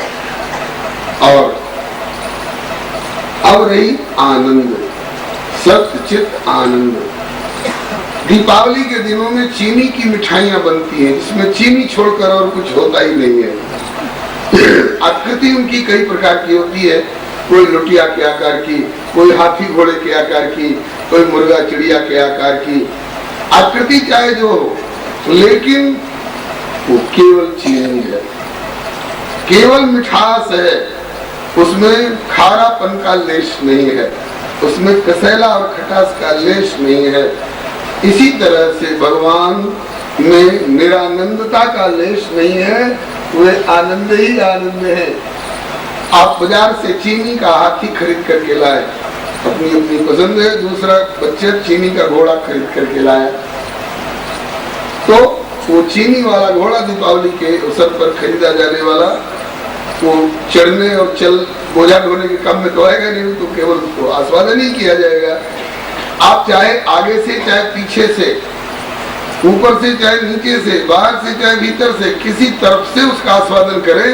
और अब रही आनंद, सत्य चित्त आनंद। दीपावली के दिनों में चीनी की मिठाइयां बनती हैं, जिसमें चीनी छोड़कर और कुछ होता ही नहीं है। आकृति उनकी कई प्रकार की होती है, कोई लुटिया के आकार की, कोई हाथी घोड़े के आकार की, कोई मुर्गा चिड़िया के आकार की आकृति चाहे जो हो, लेकिन वो केवल चीनी है, केवल मिठास है, उसमें खारापन का लेश नहीं है, उसमें कसैला और खटास का लेश नहीं है। इसी तरह से भगवान में निरानंदता का लेश नहीं है, वे आनंद ही आनंद है। आप बाजार से चीनी का हाथी खरीद करके लाए, अपनी अपनी पसंद है, दूसरा बच्चा चीनी का घोड़ा खरीद करके लाया, तो वो चीनी वाला घोड़ा दीपावली के अवसर पर खरीदा जाने वाला, वो चढ़ने और बोझा ढोने के काम में तो आएगा नहीं, तो केवल उसको आस्वादन ही किया जाएगा। आप चाहे आगे से चाहे पीछे से, ऊपर से चाहे नीचे से, बाहर से चाहे भीतर से, किसी तरफ से उसका आस्वादन करें,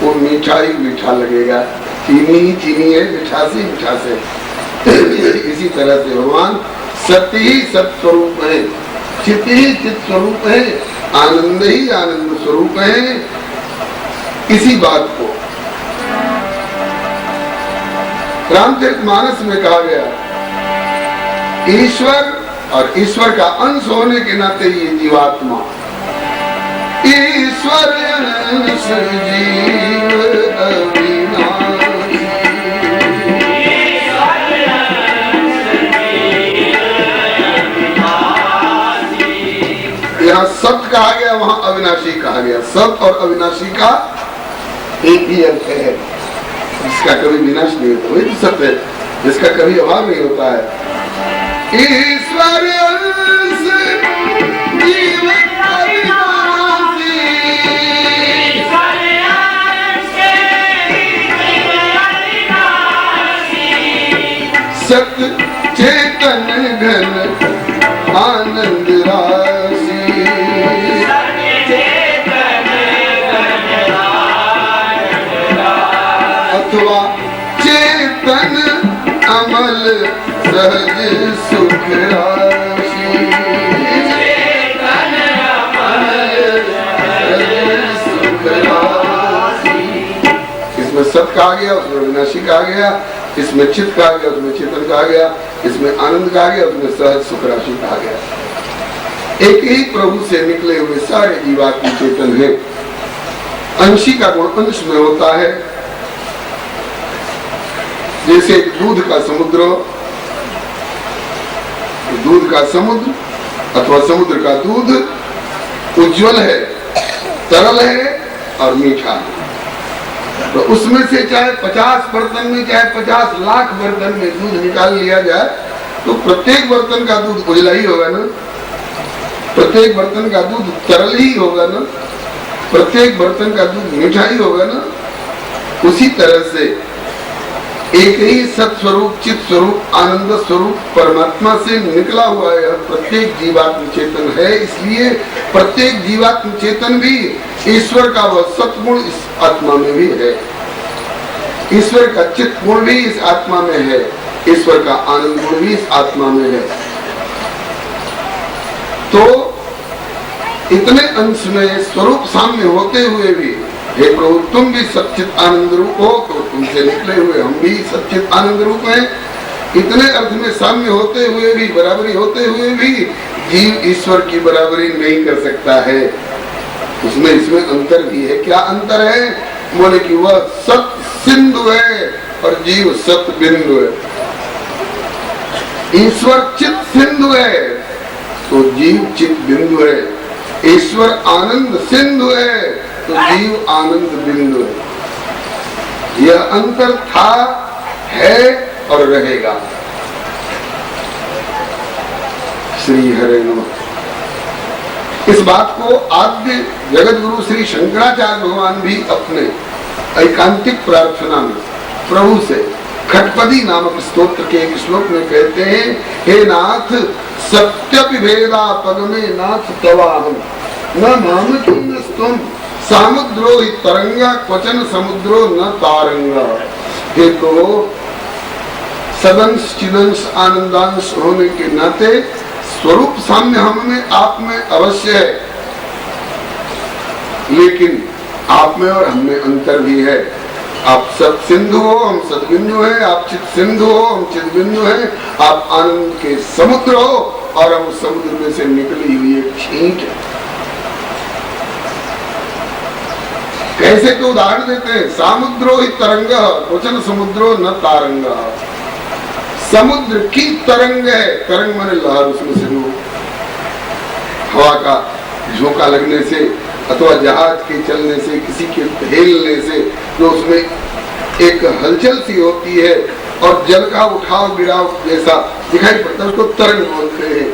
वो मीठा ही मीठा लगेगा। चीनी ही चीनी है, मिठास ही मिठास है। इसी तरह से भगवान सत्य ही सत्य स्वरूप है, चित्त ही चित्त स्वरूप है, आनंद ही आनंद स्वरूप है। इसी बात को रामचरितमानस में कहा गया, ईश्वर और ईश्वर का अंश होने के नाते ये जीवात्मा, ईश्वर अंश जीव अविनाशी, यहाँ सत्य कहा गया, वहां अविनाशी कहा गया। सत्य और अविनाशी का एक ही अर्थ है, जिसका कभी विनाश नहीं होता वही तो सत्य है, जिसका कभी अभाव नहीं होता है। ईश्वर अंश जीव अविनाशी, सत्य चेतन घन आनंद राशि, अथवा चेतन अमल सहज सुख राशि, चेतन अमल सहज सुख राशि। इसमें सत्य कहा गया, उसमें विनाशी कहा गया, इसमें चित्त कहा गया, उसमें चेतन कहा गया, इसमें आनंद कहा गया, उसमें सहज सुख राशि कहा गया। एक ही प्रभु से निकले हुए सारे जीवात्मा चेतन है। अंशी का गुण अंश में होता है, जैसे दूध का समुद्र, दूध का समुद्र अथवा समुद्र का दूध उज्जवल है, तरल है और मीठा है। तो उसमें से चाहे 50 बर्तन में, चाहे 50 लाख बर्तन में दूध निकाल लिया जाए, तो प्रत्येक बर्तन का दूध उजला ही होगा ना, प्रत्येक बर्तन का दूध तरल ही होगा ना, प्रत्येक बर्तन का दूध मीठा ही होगा ना। उसी तरह से एक ही सत्स्वरूप, चित्त स्वरूप, आनंद स्वरूप परमात्मा से निकला हुआ है प्रत्येक जीवात्म चेतन है। इसलिए प्रत्येक जीवात्म चेतन भी ईश्वर का वह सत्गुण इस आत्मा में भी है, ईश्वर का चित्त गुण भी इस आत्मा में है, ईश्वर का आनंद गुण भी इस आत्मा में है। तो इतने अंश में स्वरूप साम्य होते हुए भी, हे प्रभु तुम भी सच्चित आनंद रूप हो, तो तुमसे निकले हुए हम भी सच्चित आनंद रूप हैं। इतने अर्थ में साम्य होते हुए भी, बराबरी होते हुए भी जीव ईश्वर की बराबरी नहीं कर सकता है। उसमें इसमें अंतर भी है। क्या अंतर है? बोले कि वह सत सिंधु है और जीव सत बिंदु है। ईश्वर चित सिंधु है तो जीव चित बिंदु है। ईश्वर आनंद सिंधु है तो जीव आनंद बिंदु है। यह अंतर था, है और रहेगा। श्री हरे नमः। इस बात को आद्य जगत गुरु श्री शंकराचार्य भगवान भी अपने एकांतिक प्रार्थना में प्रभु से खटपदी नामक स्तोत्र के एक श्लोक में कहते हैं, हे नाथ सत्य भेदा पद में नाथ तवाहम न मामकी न स्तुम सामुद्रो हि तरंगा क्वचन समुद्रो न तारंगा। हे तो सदंश चिदंश आनंदांश होने के नाते स्वरूप साम्य हमें आप में अवश्य है, लेकिन आप में और हम में अंतर भी है। आप सत सिंधु हो, हम सदबिंदु हैं। आप चित सिंधु हो, हम चित बिंदु हैं। आप आनंद के समुद्र हो और हम उस समुद्र में से निकली हुई एक छींट है। कैसे तो उदाहरण देते हैं, सामुद्रो ही तरंग क्वचन समुद्रो न तारंग। समुद्र की तरंग है, तरंग माने लहर, उसमें से वो हवा का झोंका लगने से अथवा जहाज के चलने से, किसी के हिलने से जो उसमें एक हलचल सी होती है और जल का उठाव गिराव जैसा दिखाई पड़ता है, उसको तरंग बोलते हैं।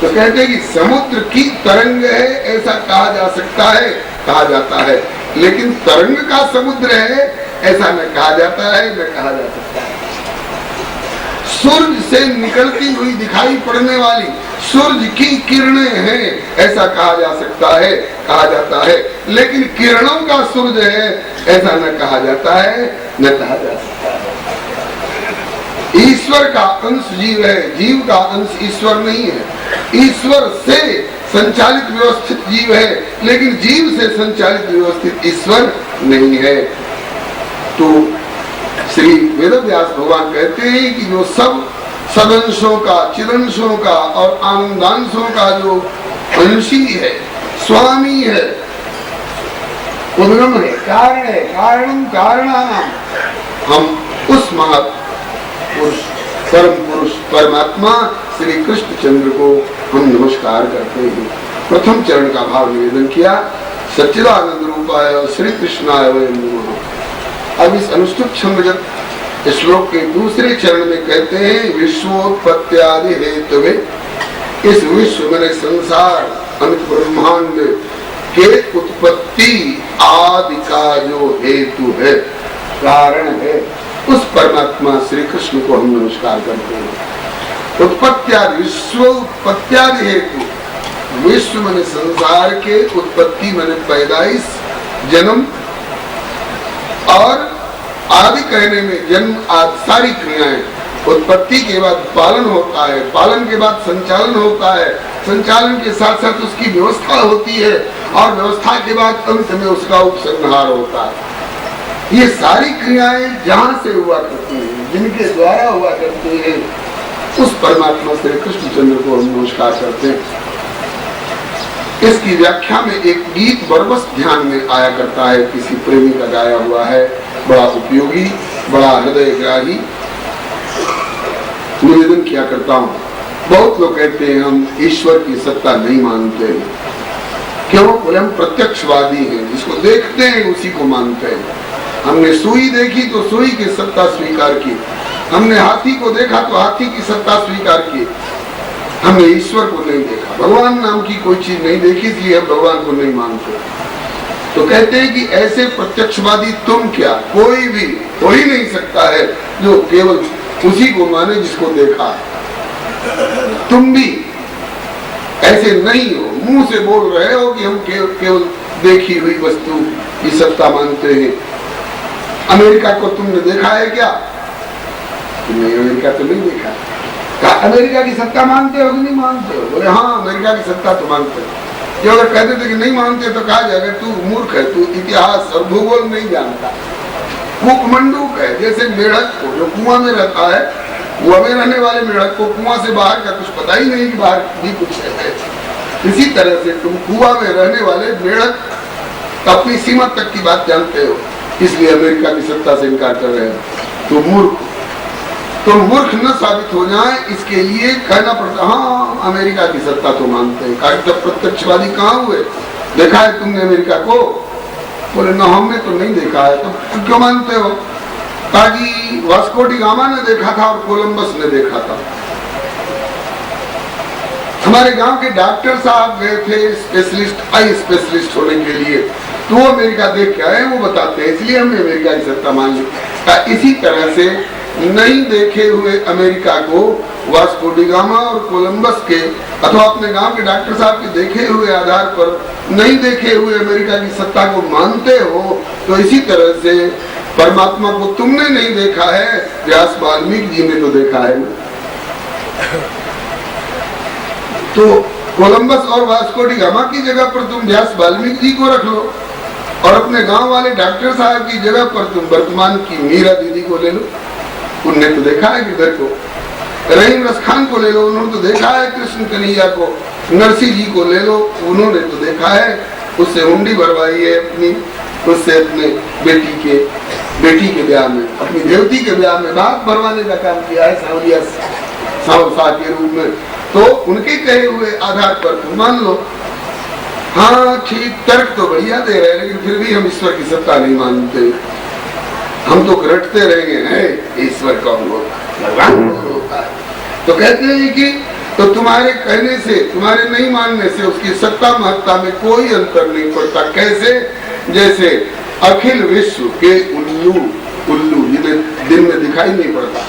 तो कहते हैं कि समुद्र की तरंग है, ऐसा कहा जा सकता है, कहा जाता है। लेकिन तरंग का समुद्र है ऐसा न कहा जाता है, न कहा जा सकता है। सूरज से निकलती हुई दिखाई पड़ने वाली सूरज की किरणें हैं ऐसा कहा जा सकता है, कहा जाता है। लेकिन किरणों का सूरज है ऐसा न कहा जाता है, न कहा जा सकता है। ईश्वर का अंश जीव है, जीव का अंश ईश्वर नहीं है। ईश्वर से संचालित व्यवस्थित जीव है, लेकिन जीव से संचालित व्यवस्थित ईश्वर नहीं है। तो श्री वेदव्यास भगवान कहते हैं कि जो सब सदंशों का, चिदंशों का और आनंदांशों का जो अंशी है, स्वामी है, उद्गम है, कारण है, कारणम कारणानाम, हम उस महापुरुष परम पुरुष परमात्मा श्री कृष्ण चंद्र को हम नमस्कार करते हैं। प्रथम चरण का भाव निवेदन किया, सच्चिदानंद रूपाय श्री कृष्णाय वयं नमः। अब इस अनुष्ठुप छंदगत श्लोक के दूसरे चरण में कहते हैं, विश्वोत्पत्त्यादि हेतुवे, इस विश्व में संसार अनंत ब्रह्मांड के उत्पत्ति आदि का जो हेतु है, कारण है, उस परमात्मा श्री कृष्ण को हम नमस्कार करते हैं। उत्पत्त्यादि, विश्व उत्पत्त्यादि हेतु, विश्व माने संसार के, उत्पत्ति माने पैदाइश, जन्म, और आदि कहने में जन्म आदि सारी क्रियाएं। उत्पत्ति के बाद पालन होता है, पालन के बाद संचालन होता है, संचालन के साथ साथ उसकी व्यवस्था होती है, और व्यवस्था के बाद अंत में उसका उपसंहार होता है। ये सारी क्रियाएं जहां से हुआ करती हैं, जिनके द्वारा हुआ करती है, उस परमात्मा श्री कृष्ण चंद्र को हम नमस्कार करते हैं। इसकी व्याख्या में एक गीत बरबस ध्यान में आया करता है, किसी प्रेमी का गाया हुआ है, बड़ा उपयोगी, बड़ा हृदयग्राही, निवेदन किया करता हूँ। बहुत लोग कहते हैं हम ईश्वर की सत्ता नहीं मानते हैं। क्यों? बोले हम प्रत्यक्षवादी हैं, जिसको देखते हैं उसी को मानते हैं। हमने सुई देखी तो सुई की सत्ता स्वीकार की, हमने हाथी को देखा तो हाथी की सत्ता स्वीकार की, हमने ईश्वर को नहीं देखा, भगवान नाम की कोई चीज नहीं देखी, इसलिए हम भगवान को नहीं मानते। तो कहते हैं कि ऐसे प्रत्यक्षवादी तुम क्या, कोई भी हो ही नहीं सकता है जो केवल उसी को माने जिसको देखा है। तुम भी ऐसे नहीं हो, मुंह से बोल रहे हो कि हम केवल देखी हुई वस्तु की सत्ता मानते हैं। अमेरिका को तुमने देखा है क्या? तुमने अमेरिका तो नहीं देखा। कहा अमेरिका की सत्ता मानते हो कि नहीं मानते हो? बोले हाँ अमेरिका की सत्ता तो मानते हो। जो अगर कहते थे कि नहीं मानते तो कहा जाएगा तू मूर्ख है, तू इतिहास और भूगोल नहीं जानता, कूपमंडूक है। जैसे मेढक को जो कुआं में रहता है वो हमें रहने वाले मेढक को कुआं से बाहर का कुछ पता ही नहीं कि बाहर भी कुछ है। इसी तरह से तुम कुआं में रहने वाले मेढक अपनी सीमा तक की बात जानते हो, इसलिए अमेरिका की सत्ता से इनकार कर रहे हो। तो मूर्ख न साबित हो जाए इसके लिए कहना पड़ता हाँ अमेरिका की सत्ता तो मानते हैं। कहा तब प्रत्यक्षवादी कहाँ हुए, देखा है तुमने अमेरिका को? बोले ना हमने तो नहीं देखा है। तो क्यों मानते हो? कहा जी वास्को डी गामा ने देखा था और कोलंबस ने देखा था। हमारे गांव के डॉक्टर साहब गए थे स्पेशलिस्ट आई स्पेशलिस्ट होने के लिए, तो वो अमेरिका देख के आए, वो बताते हैं, इसलिए हमने अमेरिका की सत्ता मान ली। इसी तरह से नहीं देखे हुए अमेरिका को वास्को डी गामा और कोलंबस के अथवा अपने गांव के डॉक्टर साहब के देखे हुए आधार पर नहीं देखे हुए अमेरिका की सत्ता को मानते हो, तो इसी तरह से परमात्मा को तुमने नहीं देखा है, व्यास वाल्मीकि जी ने तो देखा है। तो कोलंबस और वास्को डी गामा की जगह पर तुम व्यास वाल्मीकि जी को रख लो और अपने गांव वाले डॉक्टर साहब की जगह पर तुम वर्तमान की मीरा दीदी को ले लो, उनने तो देखा है किधर को। रहीम रस खान को ले लो, उन्होंने तो देखा है कृष्ण कन्हैया को। नरसी जी को ले लो, उन्होंने तो देखा है, उससे हुंडी भरवाई है अपनी, उससे अपने बेटी के ब्याह में, अपनी देवती के ब्याह में भाग भरवाने का काम किया है सांवलिया सावसा के रूप में। तो उनके कहे हुए आधार पर तुम मान लो। हाँ ठीक, तर्क तो बढ़िया दे रहे हैं, लेकिन फिर भी हम ईश्वर की सत्ता नहीं मानते। हम तो रटते रहेंगे हैं ईश्वर कौन होता है, भगवान कौन होता है। तो कहते हैं कि तो तुम्हारे कहने से, तुम्हारे नहीं मानने से उसकी सत्ता महत्ता में कोई अंतर नहीं पड़ता। कैसे? जैसे अखिल विश्व के उल्लू जिन्हें दिन में दिखाई नहीं पड़ता,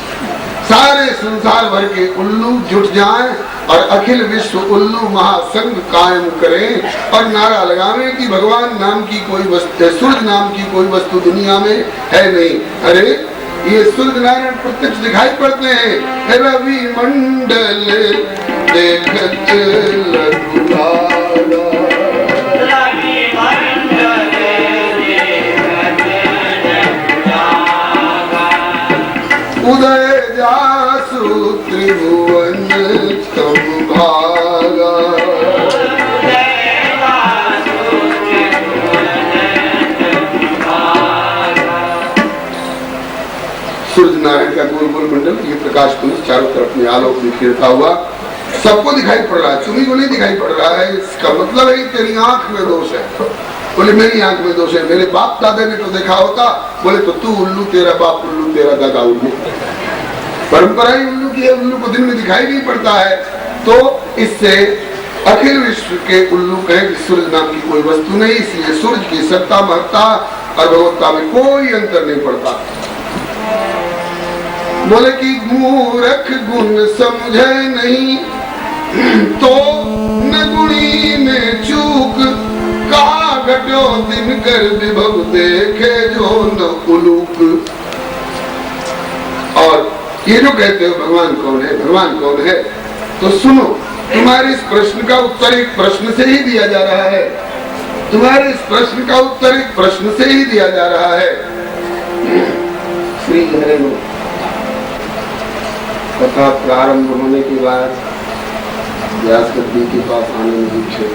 सारे संसार भर के उल्लू जुट जाएं और अखिल विश्व उल्लू महासंघ कायम करें और नारा लगावे कि भगवान नाम की कोई वस्तु, सूर्य नाम की कोई वस्तु दुनिया में है नहीं। अरे ये सूर्य नारायण प्रत्यक्ष दिखाई पड़ते हैं। रवि मंडल देखत लघुरारा, उदय जासु त्रिभुवन संभागा। सूर्य नारायण का गोल गोल मंडल, ये प्रकाश पुंज चारों तरफ में आलोक बिखेरता हुआ सबको दिखाई पड़ रहा है, तुम्ही को नहीं दिखाई पड़ रहा है। इसका मतलब है तेरी आंख में दोष है। बोले मेरी आंख में दोष है, मेरे बाप दादा ने तो देखा होता। बोले तो तू उल्लू, तेरा बाप उल्लू, तेरा दादा उल्लू, परंपरा ही उल्लू की है, उल्लू को दिन में दिखाई नहीं पड़ता है। तो इससे अखिल विश्व के उल्लू कहे कि सूर्य नाम की कोई वस्तु नहीं, इसलिए सूर्य की सत्ता महत्ता और भगवत्ता में कोई अंतर नहीं पड़ता। बोले कि मूर्ख गुण समझे नहीं तो न गुणी में चूक, कहा घटो दिन कर विभव देखे जो न उलूक। और ये जो कहते हो भगवान कौन है, भगवान कौन है, तो सुनो, तुम्हारे इस प्रश्न का उत्तर एक प्रश्न से ही दिया जा रहा है। तुम्हारे इस प्रश्न का उत्तर एक प्रश्न से ही दिया जा रहा है। श्री हरिनो कथा प्रारंभ होने के बाद व्यास गद्दी के पास आने में दीक्षे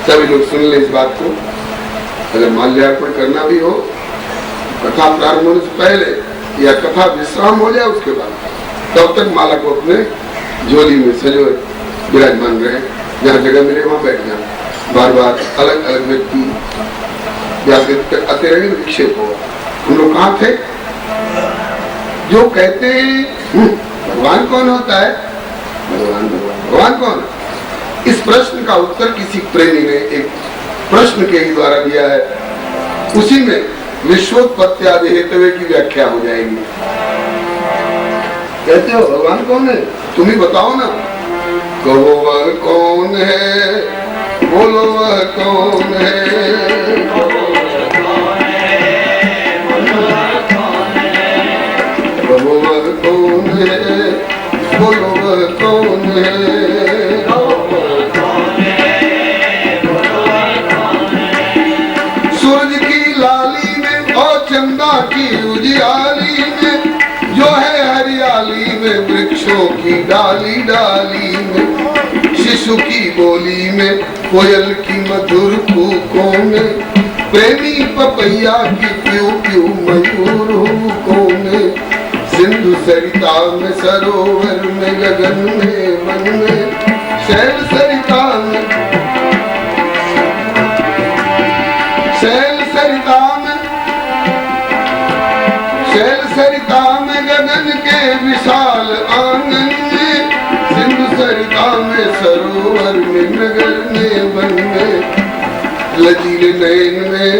सभी लोग सुन ले इस बात को। अगर माल्यार्पण करना भी हो कथा प्रारंभ होने से पहले या कथा विश्राम हो जाए उसके बाद, तब तक माला को अपने झोली में सजो विराजमान रहे, जहाँ जगह मिले वहाँ बैठ जाए। बार बार अलग अलग व्यक्ति व्यास गद्दी तक आते रहेंगे, विक्षेप होगा। हम लोग कहाँ थे? जो कहते हैं भगवान कौन होता है, भगवान भगवान भगवान कौन? इस प्रश्न का उत्तर किसी प्रेमी ने एक प्रश्न के ही द्वारा दिया है, उसी में विश्वोत्पत्ति आदि हेतु की व्याख्या हो जाएगी। कहते हो भगवान कौन है, तुम ही बताओ ना। कहो वह कौन है, बोलो वह कौन है, कहो वह कौन है, बोलो वह कौन है। सूरज की लाली में और चंदा की उजियाली में जो है हरियाली वृक्षों की डाली डाली में, शिशु की बोली में, कोयल की मधुर कूकों में, प्रेमी पपैया की प्यू प्यू मयूर हुकों में, सिंधु सरिता में, सरोवर में, गगन में, मन में, शैल सरिता में, शैल सरिता में, शैल सरिता में, गगन के विशाल आंगन में, सिंधु सरिता में, सरोवर में, नगर में, वन में, लजीले नयन में,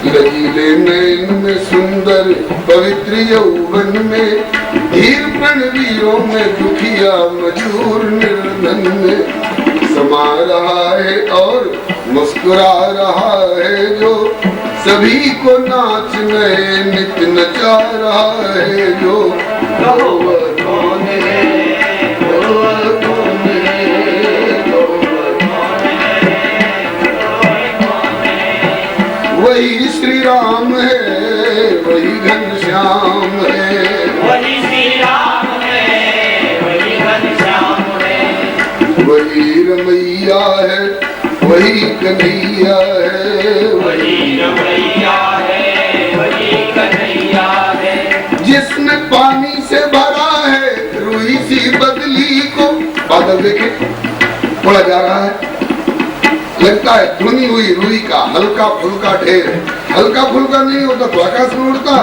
लजीले नयन में, सुंदर पवित्र यौवन में, धीर प्रणवीरों में, दुखिया मजूर निर्धन में समा रहा है और मुस्कुरा रहा है जो, सभी को नाच नए नित्य नचा रहा है जो। कौन है, कौन है, वही श्री राम है, वही घनश्याम है, वही श्री राम है, वही घनश्याम है, वही रमैया है, वही कन्हैया है, वही रमैया है, वही कन्हैया है, जिसने पानी से भरा है रूही सी बदली को। बादल देखे थोड़ा जा रहा है, लगता है धुनी हुई रूही का हल्का फुल्का ढेर, हल्का फुल्का नहीं होता तो आकाश में उड़ता,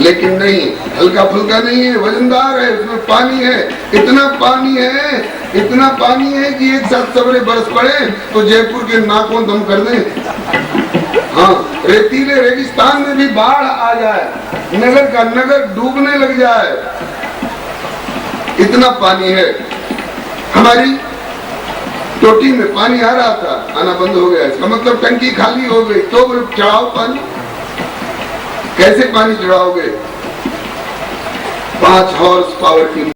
लेकिन नहीं, हल्का फुल्का नहीं है, वजनदार है, उसमें पानी है, इतना पानी है, इतना पानी है कि एक साथ सबरे बरस पड़े तो जयपुर के नाकों दम कर दें। हाँ, रेतीले रेगिस्तान में भी बाढ़ आ जाए, नगर का नगर डूबने लग जाए, इतना पानी है। हमारी टोटी में पानी आ रहा था, आना बंद हो गया, इसका मतलब टंकी खाली हो गई, तो चढ़ाओ पानी, कैसे पानी चढ़ाओगे? 5 हॉर्स पावर की